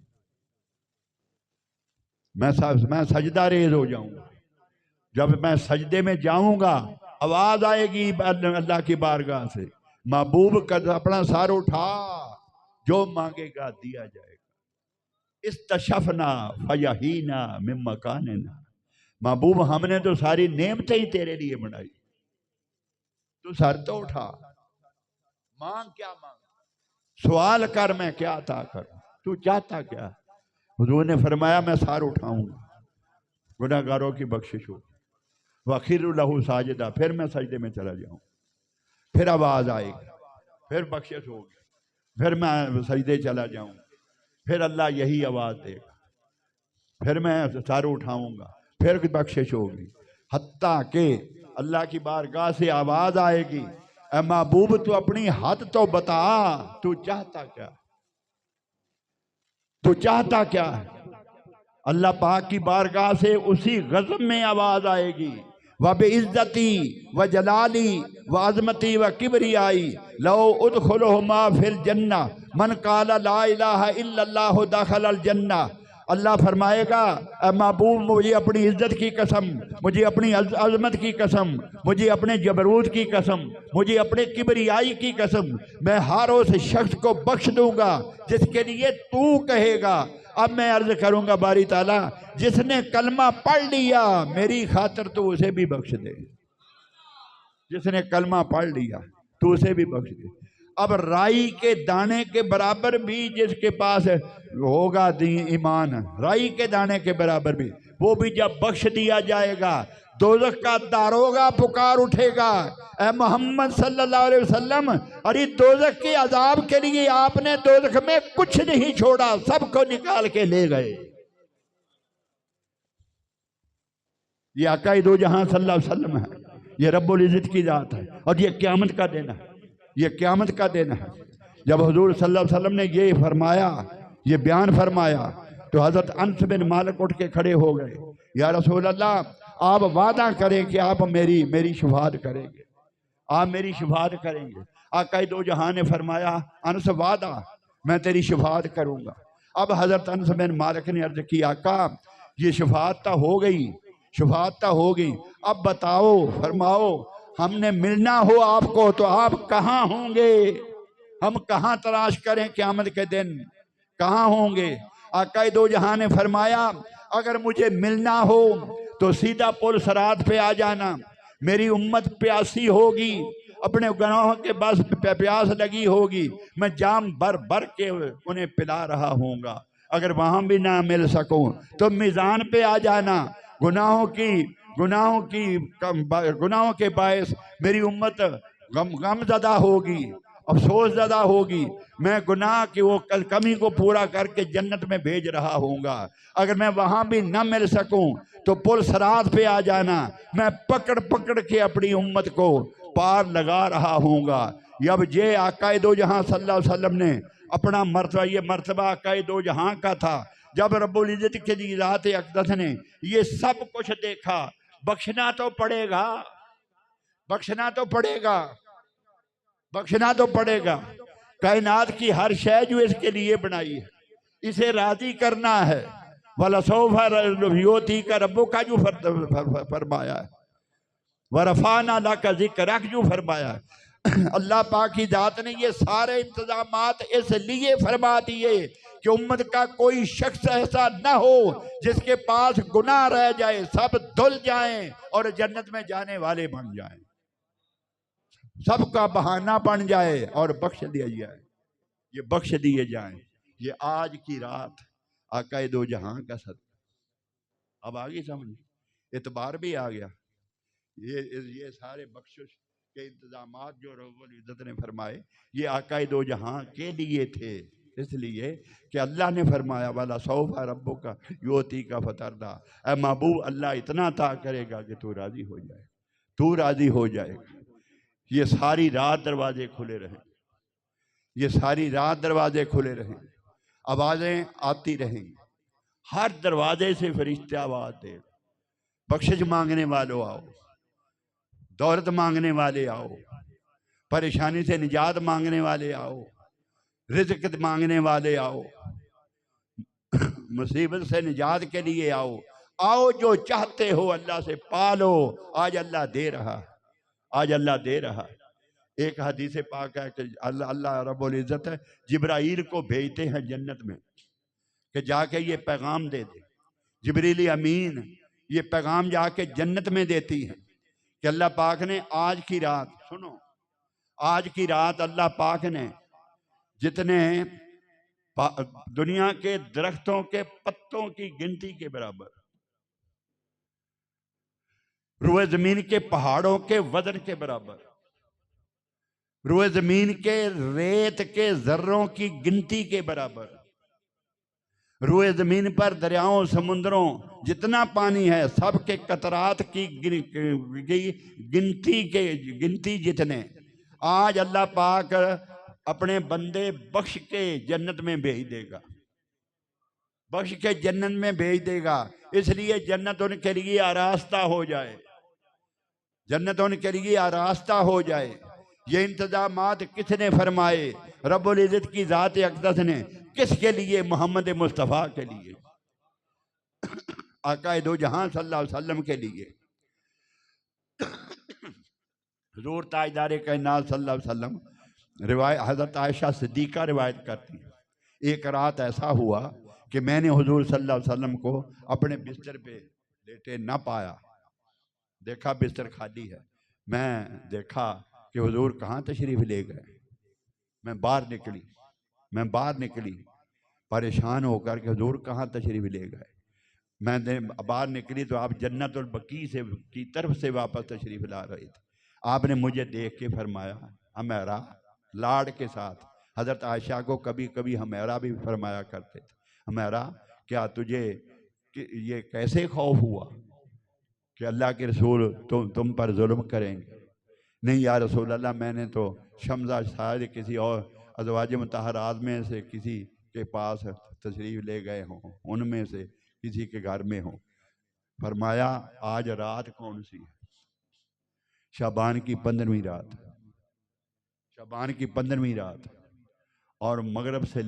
मैं सजदा रेज हो जाऊंगा। जब मैं सजदे में जाऊंगा आवाज आएगी अल्लाह की बारगाह से, महबूब का अपना सर उठा, जो मांगेगा दिया जाएगा। इस तशफना फयहीना मिन मकानिना, महबूब हमने तो सारी नेमतें ही तेरे लिए बनाई, तू सर तो उठा, मांग क्या मांग, सवाल कर मैं क्या अता करूं, तू चाहता क्या। हुजूर ने फरमाया मैं सर उठाऊंगा, गुनाहगारों की बख्शिश हो, वखिरु लहू साजिदा, फिर मैं सजदे में चला जाऊं, फिर आवाज आएगी, फिर बख्शिश होगी, फिर मैं सजदे चला जाऊं, फिर अल्लाह यही आवाज देगा, फिर मैं सर उठाऊंगा, फिर बख्शिश होगी, हत्ता के अल्लाह की बारगाह से आवाज आएगी, ऐ महबूब तू अपनी हद तो बता, तू चाहता क्या, तू चाहता क्या है। अल्लाह पाक की बारगाह से उसी गज़ब में आवाज आएगी, व बेइज्जती व जलाली व अज़मती व किबरियाई लो उदखुलहुमा फिल जन्ना मन काला ला इलाहा इल्लल्लाहु दखलल जन्ना। अल्लाह फरमाएगा महबूब मुझे अपनी इज्जत की कसम, मुझे अपनी अजमत की कसम, मुझे अपने जबरूत की कसम, मुझे अपने किबरियाई की कसम, मैं हर उस शख्स को बख्श दूंगा जिसके लिए तू कहेगा। अब मैं अर्ज करूंगा बारी ताला, जिसने कलमा पढ़ लिया मेरी खातिर तो उसे भी बख्श दे, जिसने कलमा पढ़ लिया तो उसे भी बख्श दे। अब राई के दाने के बराबर भी जिसके पास होगा ईमान, राई के दाने के बराबर भी, वो भी जब बख्श दिया जाएगा, दोज़ख का दारोगा पुकार उठेगा, ऐ मोहम्मद सल्लल्लाहु अलैहि वसल्लम, अरे दोज़ख के अजाब के लिए आपने दोज़ख में कुछ नहीं छोड़ा, सबको निकाल के ले गए। ये आका दो जहां सल्लल्लाहु अलैहि वसल्लम है, ये रब्बुल इज्जत की जात है, और ये क़यामत का दिन है, ये क़यामत का दिन है। जब हुजूर सल्लल्लाहु अलैहि वसल्लम ने ये फरमाया, ये बयान फरमाया, तो हज़रत अनस बिन मालिक उठ के खड़े हो गए, या रसूल अल्लाह आप वादा करें कि आप मेरी शफाअत करेंगे, आप मेरी शफाअत करेंगे। आका दो जहां ने फरमाया अनस वादा, मैं तेरी शफाअत करूँगा। अब हज़रत अनस बिन मालिक ने अर्ज की, आका ये शफाअत तो हो गई, शफाअत तो हो गई, अब बताओ फरमाओ हमने मिलना हो आपको तो आप कहाँ होंगे, हम कहाँ तलाश करें क़यामत के दिन, कहाँ होंगे। आका दो जहां ने फरमाया अगर मुझे मिलना हो तो सीधा पुल सरात पे आ जाना, मेरी उम्मत प्यासी होगी, अपने गुनाहों के बस प्यास लगी होगी, मैं जाम भर भर के उन्हें पिला रहा हूँगा। अगर वहां भी ना मिल सकूं तो मीज़ान पे आ जाना, गुनाहों के बायस मेरी उम्मत गमज़दा होगी, अफसोस ज़दा होगी, मैं गुनाह की वो कमी को पूरा करके जन्नत में भेज रहा हूँगा। अगर मैं वहाँ भी न मिल सकूँ तो पुल सरात पे आ जाना, मैं पकड़ पकड़ के अपनी उम्मत को पार लगा रहा हूँगा। अब ये आकाए दो जहां सल्लल्लाहु अलैहि वसल्लम ने अपना मर्तबा, ये मर्तबा आकाए दो जहां का था। जब रब्बुल इज्जत के ज़ात अक़दस ने ये सब कुछ देखा, बख्शना तो पड़ेगा, बख्शना तो पड़ेगा, बख्शना तो पड़ेगा। कायनात की हर शय जो इसके लिए बनाई है, इसे राजी करना है। वाला सोफा का रब्बो का जो फरमाया है, वरफाना ला का जिक्र जो फरमाया है। अल्लाह पाक की जात ने ये सारे इंतजामात इसलिए फरमा दिए कि उम्मत का कोई शख्स ऐसा ना हो जिसके पास गुनाह रह जाए, सब धुल जाएं और जन्नत में जाने वाले बन जाएं, सबका बहाना बन जाए और बख्श दिया जाए, ये बख्श दिए जाएं। ये आज की रात आकाए दो जहां का सद। अब आगे समझ, इतबार भी आ गया। ये सारे बख्शिश के इंतजामात जो रब्बुल इज्जत ने फरमाए, ये आकाए दो जहां के लिए थे, इसलिए कि अल्लाह ने फरमाया वाला सौफा रब्बो का योती का फतरदा, ऐ महबूब अल्लाह इतना ता करेगा कि तू राजी हो जाए, तू राजी हो जाएगा। ये सारी रात दरवाजे खुले रहे, ये सारी रात दरवाजे खुले रहे, आवाजें आती रहेंगी, हर दरवाजे से फरिश्ते आवाज दे, बख्शिश मांगने वालों आओ, दौलत मांगने वाले आओ, परेशानी से निजात मांगने वाले आओ, रिज़्क़ मांगने वाले आओ, मुसीबत से निजात के लिए आओ, आओ जो चाहते हो अल्लाह से पालो। आज अल्लाह दे रहा, आज अल्लाह दे रहा। एक हदीस पाक है कि अल्लाह रब्बुल इज्जत है जिब्राइल को भेजते हैं जन्नत में कि जाके ये पैगाम दे दे। जिब्रील अमीन ये पैगाम जाके जन्नत में देती है कि अल्लाह पाक ने आज की रात, सुनो, आज की रात अल्लाह पाक ने जितने दुनिया के दरख्तों के पत्तों की गिनती के बराबर, रुए जमीन के पहाड़ों के वजन के बराबर, रुए जमीन के रेत के जर्रों की गिनती के बराबर, रुए जमीन पर दरियाओं समुद्रों जितना पानी है सब के कतरात की गिनती जितने आज अल्लाह पाक अपने बंदे बख्श के जन्नत में भेज देगा, बख्श के जन्नत में भेज देगा। इसलिए जन्नत उनके लिए आरास्ता हो जाए, जन्नत उनके लिए आरास्ता हो जाए। ये इंतजामात किसने फरमाए? रब्बुल इज्जत की ज़ात अक़दस ने। किसके लिए? मोहम्मद मुस्तफ़ा के लिए, आकाए दो जहां सल्लल्लाहु अलैहि वसल्लम के लिए। हुज़ूर ताजदार कायनात सल्लल्लाहु अलैहि वसल्लम रिवायत हज़रत आयशा सिद्दीक़ा रिवायत करती है, एक रात ऐसा हुआ कि मैंने हुज़ूर सल्लल्लाहु अलैहि वसल्लम को अपने बिस्तर पे लेटे ना पाया, देखा बिस्तर खाली है। मैं देखा कि हुज़ूर कहाँ तशरीफ़ ले गए। मैं बाहर निकली परेशान होकर के हुज़ूर कहाँ तशरीफ़ ले गए। मैंने बाहर निकली तो आप जन्नतुल बकी से की तरफ से वापस तशरीफ़ ला रहे थे। आपने मुझे देख के फरमाया हमेरा, लाड के साथ हज़रत आयशा को कभी कभी हमेरा भी फरमाया करते थे, हमेरा क्या तुझे ये कैसे खौफ हुआ कि अल्लाह के रसूल तुम पर जुल्म करेंगे? नहीं या रसूल अल्लाह, मैंने तो शमजा शायद किसी और अज़वाज मुतहरात में से किसी के पास तशरीफ़ ले गए हों, उनमें से किसी के घर में हो। फरमाया आज रात कौन सी है? शाबान की 15वीं रात, शाबान की 15वीं रात, और मगरब से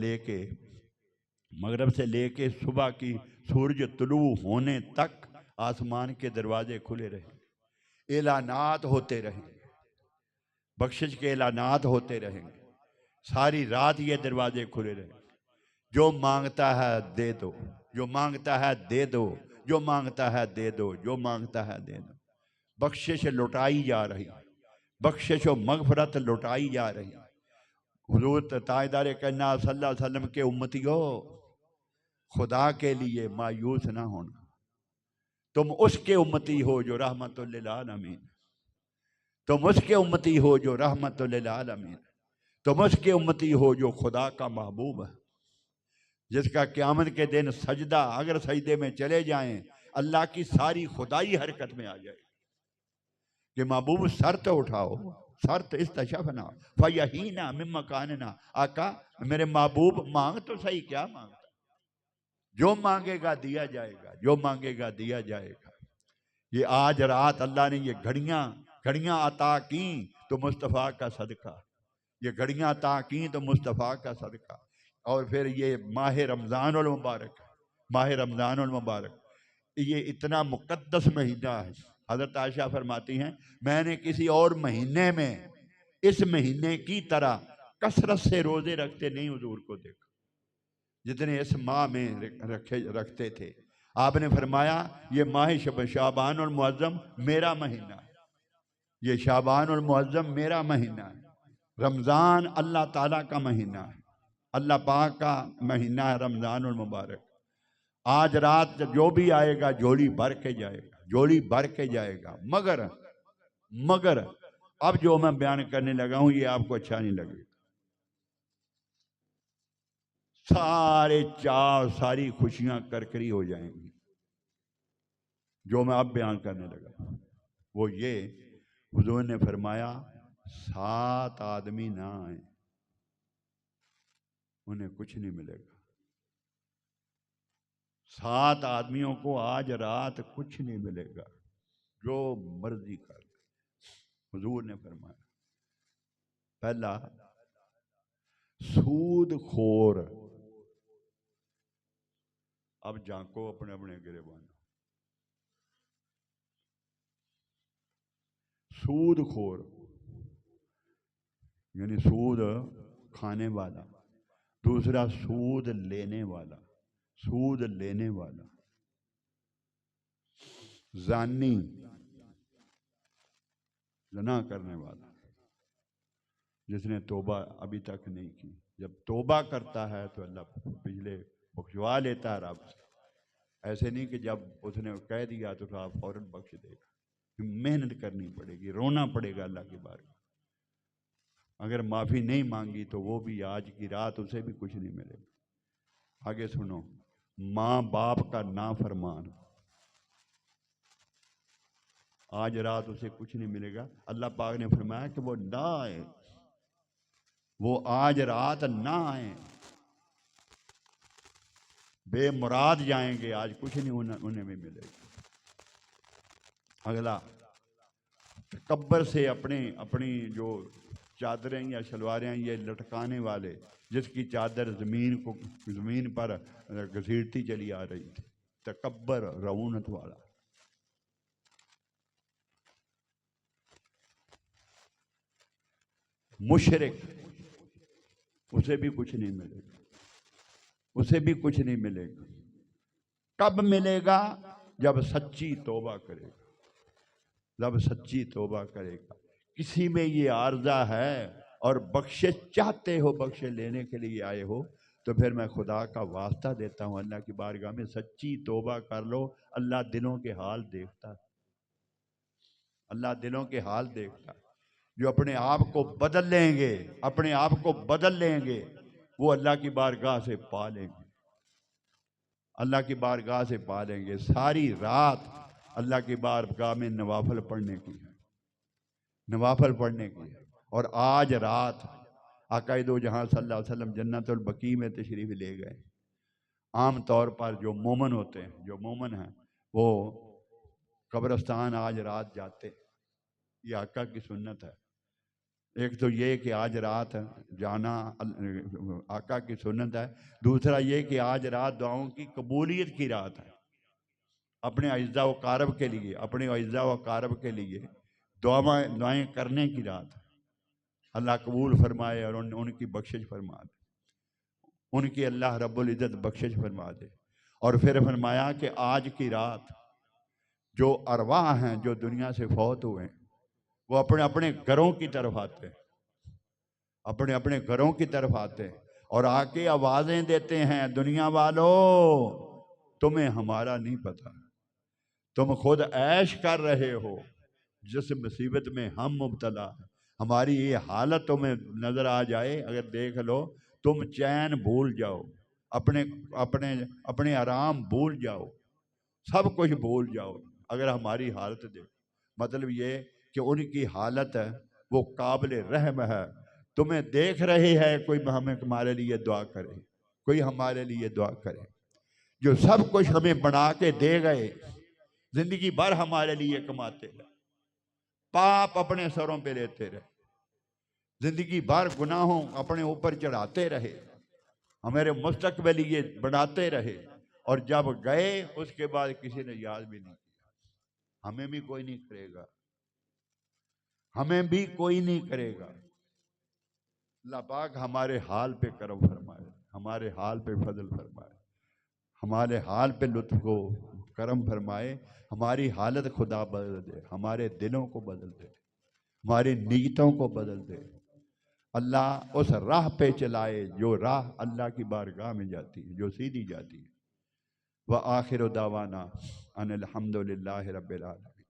लेके सुबह की सूरज तुलू होने तक आसमान के दरवाजे खुले रहे, ऐलानात होते रहेंगे, बख्शिश के ऐलानात होते रहेंगे। सारी रात ये दरवाजे खुले रहेंगे। जो मांगता है दे दो, जो मांगता है दे दो, जो मांगता है दे दो, जो मांगता है दे दो। बख्शिश लुटाई जा रही, बख्शिश व मगफरत लुटाई जा रही। हुज़ूर ताजदार कायनात सल्लल्लाहु अलैहि वसल्लम के उम्मतियों, खुदा के लिए मायूस ना होना। तुम उसके उम्मती हो जो रहमतुल लिल आलमीन, तुम उसके उम्मती हो जो रहमतुल लिल आलमीन, तुम उसके उम्मती हो जो खुदा का महबूब है, जिसका क़यामत के दिन सजदा, अगर सजदे में चले जाएं अल्लाह की सारी खुदाई हरकत में आ जाएगी कि महबूब सर तो उठाओ, सर तो इस्तशफना फयहीना मिन मकानना। आका मेरे महबूब मांग तो सही, क्या मांगता? जो मांगेगा दिया जाएगा, जो मांगेगा दिया जाएगा। ये आज रात अल्लाह ने ये घड़ियां घड़ियां अता की तो मुस्तफ़ा का सदका, ये घड़ियां अता की तो मुस्तफ़ा का सदका। और फिर ये माह रमज़ानुल मुबारक, माह रमज़ानुल मुबारक, ये इतना मुक़द्दस महीना है। हज़रत आयशा फरमाती हैं मैंने किसी और महीने में इस महीने की तरह कसरत से रोज़े रखते नहीं हुजूर को देखा जितने इस माह में रखते थे। आपने फरमाया ये माह शाबान और मुअज़्ज़म मेरा महीना है, ये शाबान और मुअज़्ज़म मेरा महीना है। रमज़ान अल्लाह ताला का महीना है, अल्लाह पाक का महीना है रमज़ान और मुबारक। आज रात जो भी आएगा झोली भर के जाएगा, झोली भर के जाएगा। मगर मगर अब जो मैं बयान करने लगा हूं ये आपको अच्छा नहीं लगेगा। सारे चाव सारी खुशियां करकरी हो जाएंगी। जो मैं अब बयान करने लगा वो ये, हुजूर ने फरमाया 7 आदमी ना आए उन्हें कुछ नहीं मिलेगा। 7 आदमियों को आज रात कुछ नहीं मिलेगा, जो मर्जी कर। हुजूर ने फरमाया पहला सूद खोर। अब झांको अपने अपने गिरेबान। सूद खोर यानी सूद खाने वाला, दूसरा सूद लेने वाला, सूद लेने वाला, जानी जना करने वाला जिसने तौबा अभी तक नहीं की। जब तौबा करता है तो अल्लाह पिछले बख्शवा लेता है रब से। ऐसे नहीं कि जब उसने कह दिया तो आप फौरन बख्श देगा, मेहनत करनी पड़ेगी, रोना पड़ेगा अल्लाह की बात। अगर माफ़ी नहीं मांगी तो वो भी आज की रात उसे भी कुछ नहीं मिलेगा। आगे सुनो, माँ बाप का नाफरमान आज रात उसे कुछ नहीं मिलेगा। अल्लाह पाक ने फरमाया कि वो ना आए, वो आज रात ना आए, बेमुराद जाएंगे, आज कुछ नहीं उन्हें भी मिलेगा। अगला तकब्बर से अपने अपनी जो चादरें या शलवारें ये लटकाने वाले, जिसकी चादर जमीन पर घसीटती चली आ रही थी, तकब्बर रऊनत वाला। मुशरिक उसे भी कुछ नहीं मिलेगा, उसे भी कुछ नहीं मिलेगा। कब मिलेगा? जब सच्ची तौबा करेगा, जब सच्ची तौबा करेगा। किसी में ये आर्जा है और बख्शिश चाहते हो, बख्शिश लेने के लिए आए हो, तो फिर मैं खुदा का वास्ता देता हूँ अल्लाह की बारगाह में सच्ची तौबा कर लो। अल्लाह दिलों के हाल देखता है, अल्लाह दिलों के हाल देखता है। जो अपने आप को बदल लेंगे, अपने आप को बदल लेंगे, वो अल्लाह की बारगाह से पा लेंगे, अल्लाह की बारगाह से पा लेंगे। सारी रात अल्लाह की बारगाह में नवाफल पढ़ने की है, नवाफल पढ़ने की है। और आज रात आका दो जहां सल्लल्लाहु अलैहि वसल्लम जन्नतुल बकी में तशरीफ ले गए। आम तौर पर जो मोमन होते हैं, जो मोमन हैं, वो कब्रिस्तान आज रात जाते, ये आका की सुन्नत है। एक तो ये कि आज रात जाना आका की सुन्नत है, दूसरा ये कि आज रात दुआओं की कबूलियत की रात है। अपने अज्जा व कारब के लिए, अपने अज्जा व कारब के लिए दुआएं करने की रात है। अल्लाह कबूल फरमाए और उनकी बख्शिश फरमा दे, उनकी अल्लाह रब्बुल इज़्ज़त बख्शिश फरमा दे। और फिर फरमाया कि आज की रात जो अरवाह हैं जो दुनिया से फौत हुए वो अपने अपने घरों की तरफ आते हैं, अपने अपने घरों की तरफ आते हैं और आके आवाजें देते हैं, दुनिया वालों तुम्हें हमारा नहीं पता, तुम खुद ऐश कर रहे हो, जिस मुसीबत में हम मुब्तला हैं, हमारी ये हालत तुम्हें नजर आ जाए, अगर देख लो, तुम चैन भूल जाओ, अपने अपने अपने आराम भूल जाओ, सब कुछ भूल जाओ। अगर हमारी हालत दे, मतलब ये कि उनकी हालत है वो काबिल रहम है। तुम्हें देख रहे हैं, कोई हमें हमारे लिए दुआ करे, कोई हमारे लिए दुआ करे। जो सब कुछ हमें बना के दे गए, जिंदगी भर हमारे लिए कमाते रहे, पाप अपने सरों पे लेते रहे, जिंदगी भर गुनाहों अपने ऊपर चढ़ाते रहे, हमारे मुस्तकबिल ये बनाते रहे, और जब गए उसके बाद किसी ने याद भी नहीं किया। हमें भी कोई नहीं करेगा, हमें भी कोई नहीं करेगा। अल्लाह पाक हमारे हाल पे करम फरमाए, हमारे हाल पे फजल फरमाए, हमारे हाल पे लुत्फ को करम फरमाए, हमारी हालत खुदा बदल दे, हमारे दिलों को बदल दे, हमारी नीयतों को बदल दे। अल्लाह उस राह पे चलाए जो राह अल्लाह की बारगाह में जाती है, जो सीधी जाती है। व आखिर दावाना अनिल हम्दुलिल्लाहि रब्बिल आलमीन।